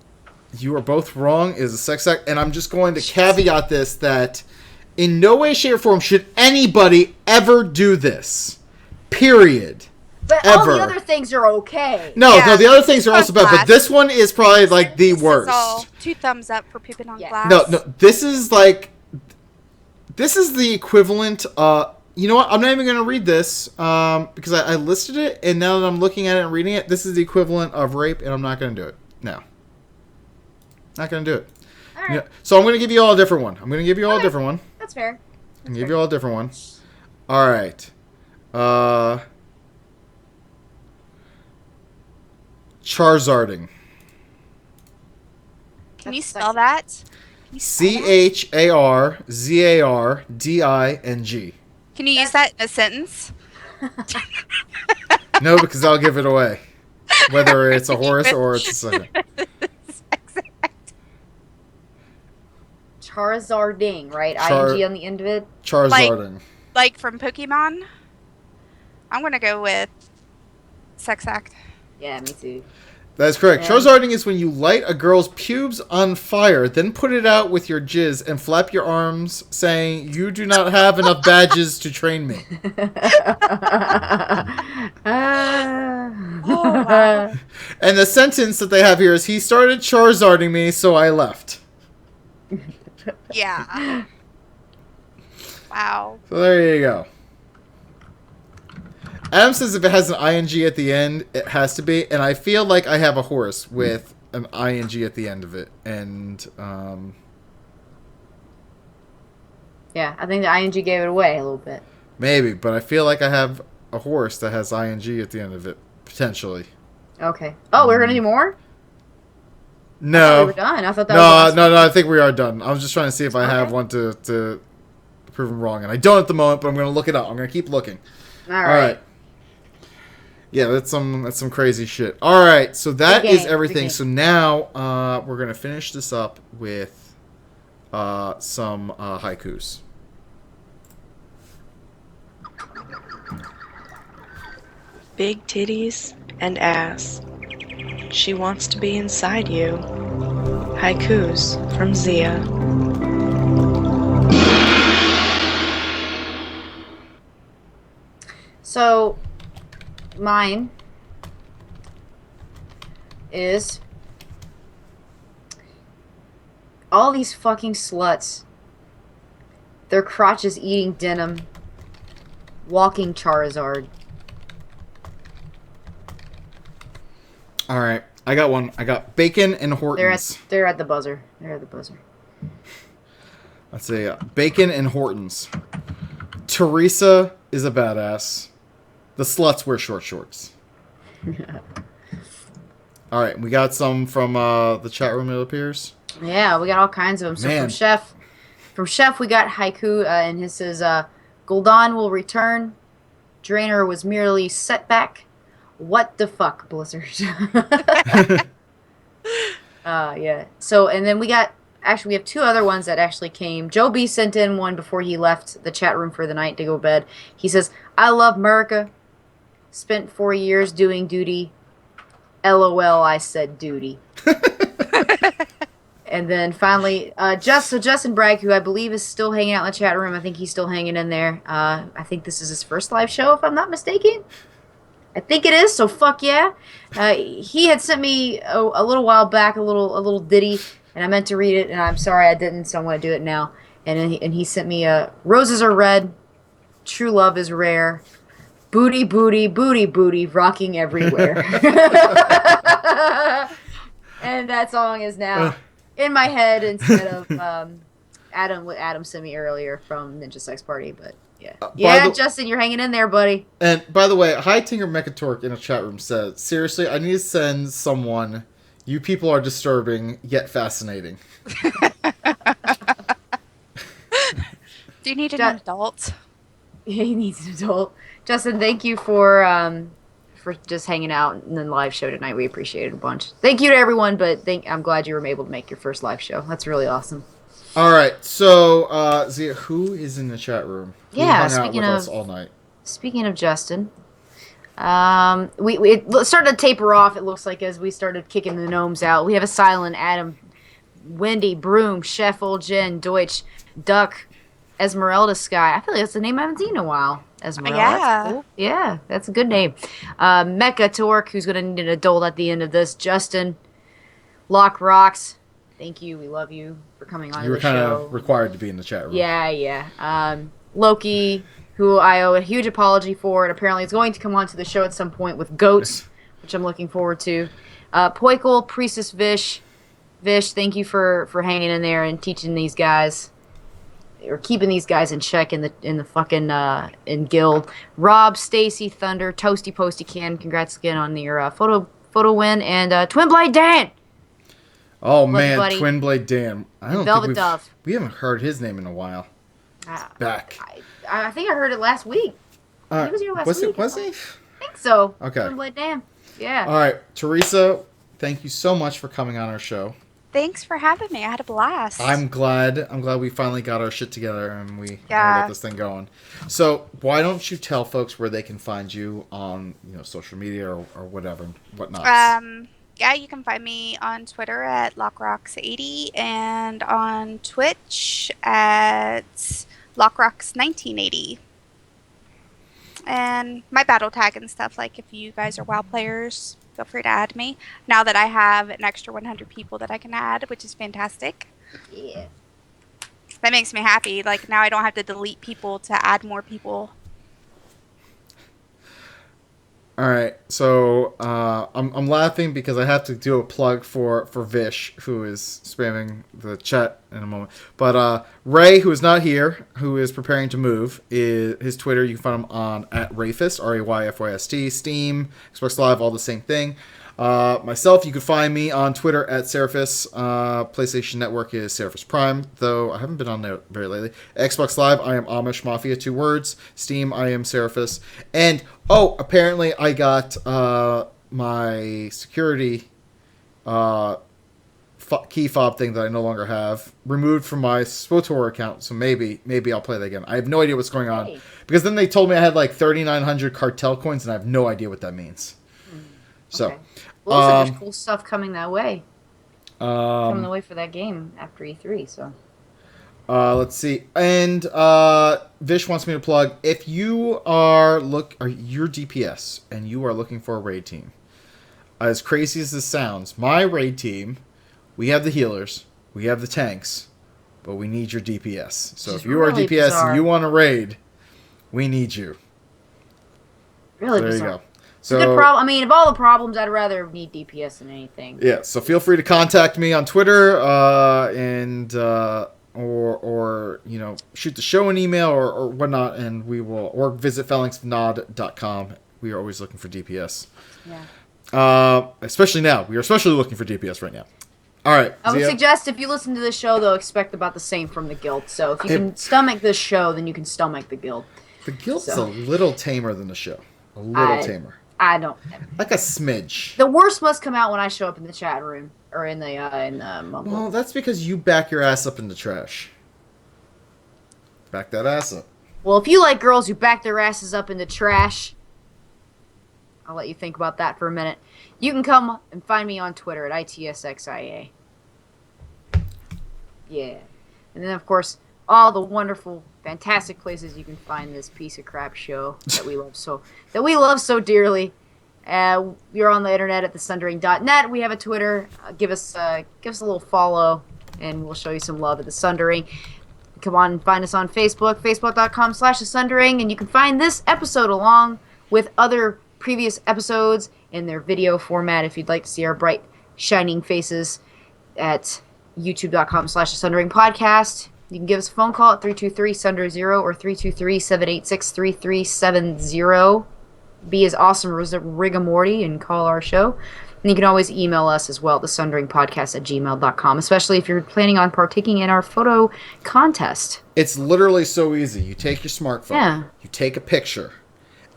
You are both wrong. It is a sex act. And I'm just going to caveat this that in no way, shape, or form should anybody ever do this. Period. But all the other things are okay. No, the other things are also bad, but this one is probably like the worst. This is all 2 thumbs up for pooping on glass. No, this is the equivalent. You know what? I'm not even going to read this because I listed it, and now that I'm looking at it and reading it, this is the equivalent of rape, and I'm not going to do it. No. Not going to do it. All right. So I'm going to give you all a different one. That's fair. I'm going to give you all a different one. All right. Charizarding. Can you spell that? Charzarding. Can you use that in a sentence? No, because I'll give it away. Whether it's a horse or it's a second. Charizarding, right? ING on the end of it? Charizarding. Like from Pokemon? I'm going to go with sex act. Yeah, me too. That's correct. Yeah. Charizarding is when you light a girl's pubes on fire, then put it out with your jizz and flap your arms, saying, "You do not have enough badges to train me." Oh, wow. And the sentence that they have here is, "He started Charizarding me, so I left." Yeah. Wow. So there you go. Adam says if it has an ing at the end, it has to be, and I feel like I have a horse with an ing at the end of it, and yeah, I think the ING gave it away a little bit. maybe, but I feel like I have a horse that has ing at the end of it, potentially. Okay. Oh, we're gonna do more? No. I thought we were done. I thought that was No, I think we are done. I was just trying to see if I have one to prove them wrong, and I don't at the moment, but I'm going to look it up. I'm going to keep looking. All right. Yeah, that's some crazy shit. All right, so that is everything. So now we're going to finish this up with some haikus. Big titties and ass. She wants to be inside you. Haikus from Zia. So, mine is all these fucking sluts. Their crotches eating denim. Walking Charizard. All right, I got one. I got Bacon and Hortons. They're at the buzzer. Let's see. Bacon and Hortons. Theresa is a badass. The sluts wear short shorts. All right, we got some from the chat room, it appears. Yeah, we got all kinds of them. So from Chef, we got haiku, and his says, Gul'dan will return. Drainer was merely setback. What the fuck, Blizzard? Yeah. So, and then we have 2 other ones that actually came. Joe B sent in one before he left the chat room for the night to go to bed. He says, I love America. Spent 4 years doing duty. LOL, I said duty. And then finally, Justin Bragg, who I believe is still hanging out in the chat room. I think he's still hanging in there. I think this is his first live show, if I'm not mistaken. I think it is, so fuck yeah. He had sent me a little while back a little ditty, and I meant to read it, and I'm sorry I didn't, so I'm going to do it now. And he sent me roses are red, true love is rare, booty, booty, booty, booty, rocking everywhere. And that song is now in my head instead of what Adam sent me earlier from Ninja Sex Party, but yeah. Justin, you're hanging in there, buddy. And by the way, High Tinger Mechatork in a chat room said, seriously, I need to send someone. You people are disturbing yet fascinating. Do you need an adult? He needs an adult. Justin, thank you for just hanging out in the live show tonight. We appreciate it a bunch. Thank you to everyone, but I'm glad you were able to make your first live show. That's really awesome. All right, so Zia, who is in the chat room? Who Yeah, hung out with us all night? Speaking of Justin, It started to taper off, it looks like, as we started kicking the gnomes out. We have a Silent, Adam, Wendy, Broom, Chef, Old Jen, Deutsch, Duck, Esmeralda Sky. I feel like that's a name I haven't seen in a while. Esmeralda. Yeah. That's cool. Yeah, that's a good name. Mecha Torque, who's going to need an adult at the end of this. Justin, Lock Rocks. Thank you. We love you for coming on You were the show. kind of required to be in the chat room. Yeah. Loki, who I owe a huge apology for, and apparently is going to come on to the show at some point with goats, which I'm looking forward to. Poikle, Priestess Vish, thank you for hanging in there and teaching these guys, or keeping these guys in check in the fucking in guild. Rob, Stacy, Thunder, Toasty Posty Can, congrats again on your photo win, and Twin Blade Dan. Oh Love you, man, buddy. Twin Blade Dan. I don't Velvet think Dove. we haven't heard his name in a while. It's back. I think I heard it last week. He was here last week. Was he? I think so. Okay. Twin Blade Dan. Yeah. All right, Theresa, thank you so much for coming on our show. Thanks for having me. I had a blast. I'm glad we finally got our shit together and we Yeah. got this thing going. So why don't you tell folks where they can find you on social media or whatever, whatnot? Yeah, you can find me on Twitter at LockRocks80 and on Twitch at LockRocks1980. And my battle tag and stuff, like if you guys are WoW players, feel free to add me. Now that I have an extra 100 people that I can add, which is fantastic. Yeah. That makes me happy. Like now I don't have to delete people to add more people. All right, so I'm laughing because I have to do a plug for Vish, who is spamming the chat in a moment. But Ray, who is not here, who is preparing to move, is his Twitter. You can find him on @Rayfist, RAYFYST, Steam, Xbox Live, all the same thing. Myself, you can find me on Twitter @Seraphis. PlayStation Network is Seraphis Prime, though I haven't been on there very lately. Xbox Live, I am Amish Mafia, 2 words. Steam, I am Seraphis. And, apparently I got my security key fob thing that I no longer have removed from my SWTOR account, so maybe I'll play that again. I have no idea what's going on. Because then they told me I had like 3,900 cartel coins, and I have no idea what that means. So... Okay. Well, looks like there's cool stuff coming that way. Coming the way for that game after E3, so. Let's see. And Vish wants me to plug, if you are you're DPS and you are looking for a raid team, as crazy as this sounds, my raid team, we have the healers, we have the tanks, but we need your DPS. So if you are really DPS bizarre. and you want a raid, we need you. Really There bizarre. you go. So, good problem. I mean, of all the problems, I'd rather need DPS than anything. Yeah, so feel free to contact me on Twitter, and or shoot the show an email or whatnot, and we will, or visit phalanxnod.com. We are always looking for DPS. Yeah. Especially now. We are especially looking for DPS right now. All right. I would Zia? suggest if you listen to this show, they'll expect about the same from the guild. So if you can stomach this show, then you can stomach the guild. The guild's a little tamer than the show. A little tamer. I don't. Like a smidge. The worst must come out when I show up in the chat room or in the mumble. Well, that's because you back your ass up in the trash. Back that ass up. Well, if you like girls who back their asses up in the trash, I'll let you think about that for a minute. You can come and find me on Twitter at ITSXIA. Yeah. And then, of course, all the wonderful, fantastic places you can find this piece of crap show that we love so dearly. You're on the internet at thesundering.net. We have a Twitter. Give us a little follow, and we'll show you some love at the Sundering. Come on and find us on Facebook, facebook.com/thesundering, and you can find this episode along with other previous episodes in their video format if you'd like to see our bright, shining faces at youtube.com/thesundering podcast. You can give us a phone call at 323-SUNDER-0 or 323-786-3370. Be as awesome as Rigamorty and call our show. And you can always email us as well, thesunderingpodcast@gmail.com, especially if you're planning on partaking in our photo contest. It's literally so easy. You take your smartphone, you take a picture,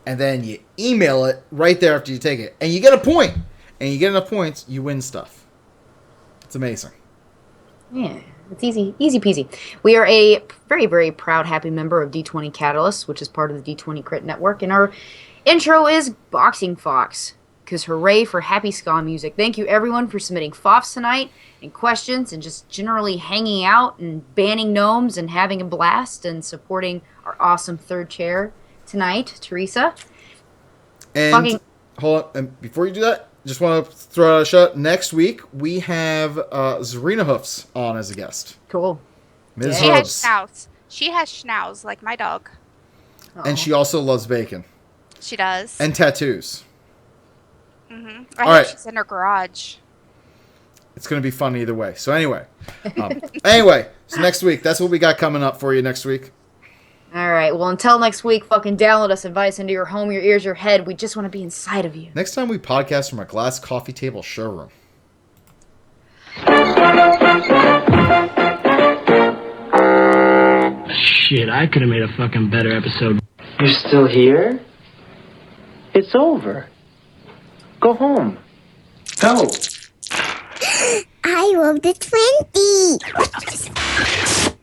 and then you email it right there after you take it. And you get a point. And you get enough points, you win stuff. It's amazing. Yeah, it's easy peasy. We are a very, very proud, happy member of D20 Catalyst, which is part of the D20 Crit Network. And our Intro is Boxing Fox, because hooray for happy ska music. Thank you everyone for submitting FOFs tonight, and questions, and just generally hanging out, and banning gnomes, and having a blast, and supporting our awesome third chair tonight, Theresa. And hold on, and before you do that, just want to throw out a shout. Next week, we have Zarina Hoofs on as a guest. Cool. Ms. She has Hoofs. schnauz. She has schnauz, like my dog. And she also loves bacon. She does. And tattoos. Mm-hmm. All right. She's in her garage. It's going to be fun either way. So anyway. So next week, that's what we got coming up for you next week. All right. Well, until next week, fucking download us, invite us into your home, your ears, your head. We just want to be inside of you. Next time we podcast from a glass coffee table showroom. Shit, I could have made a fucking better episode. You're still here? It's over. Go home. Go. I love the 20.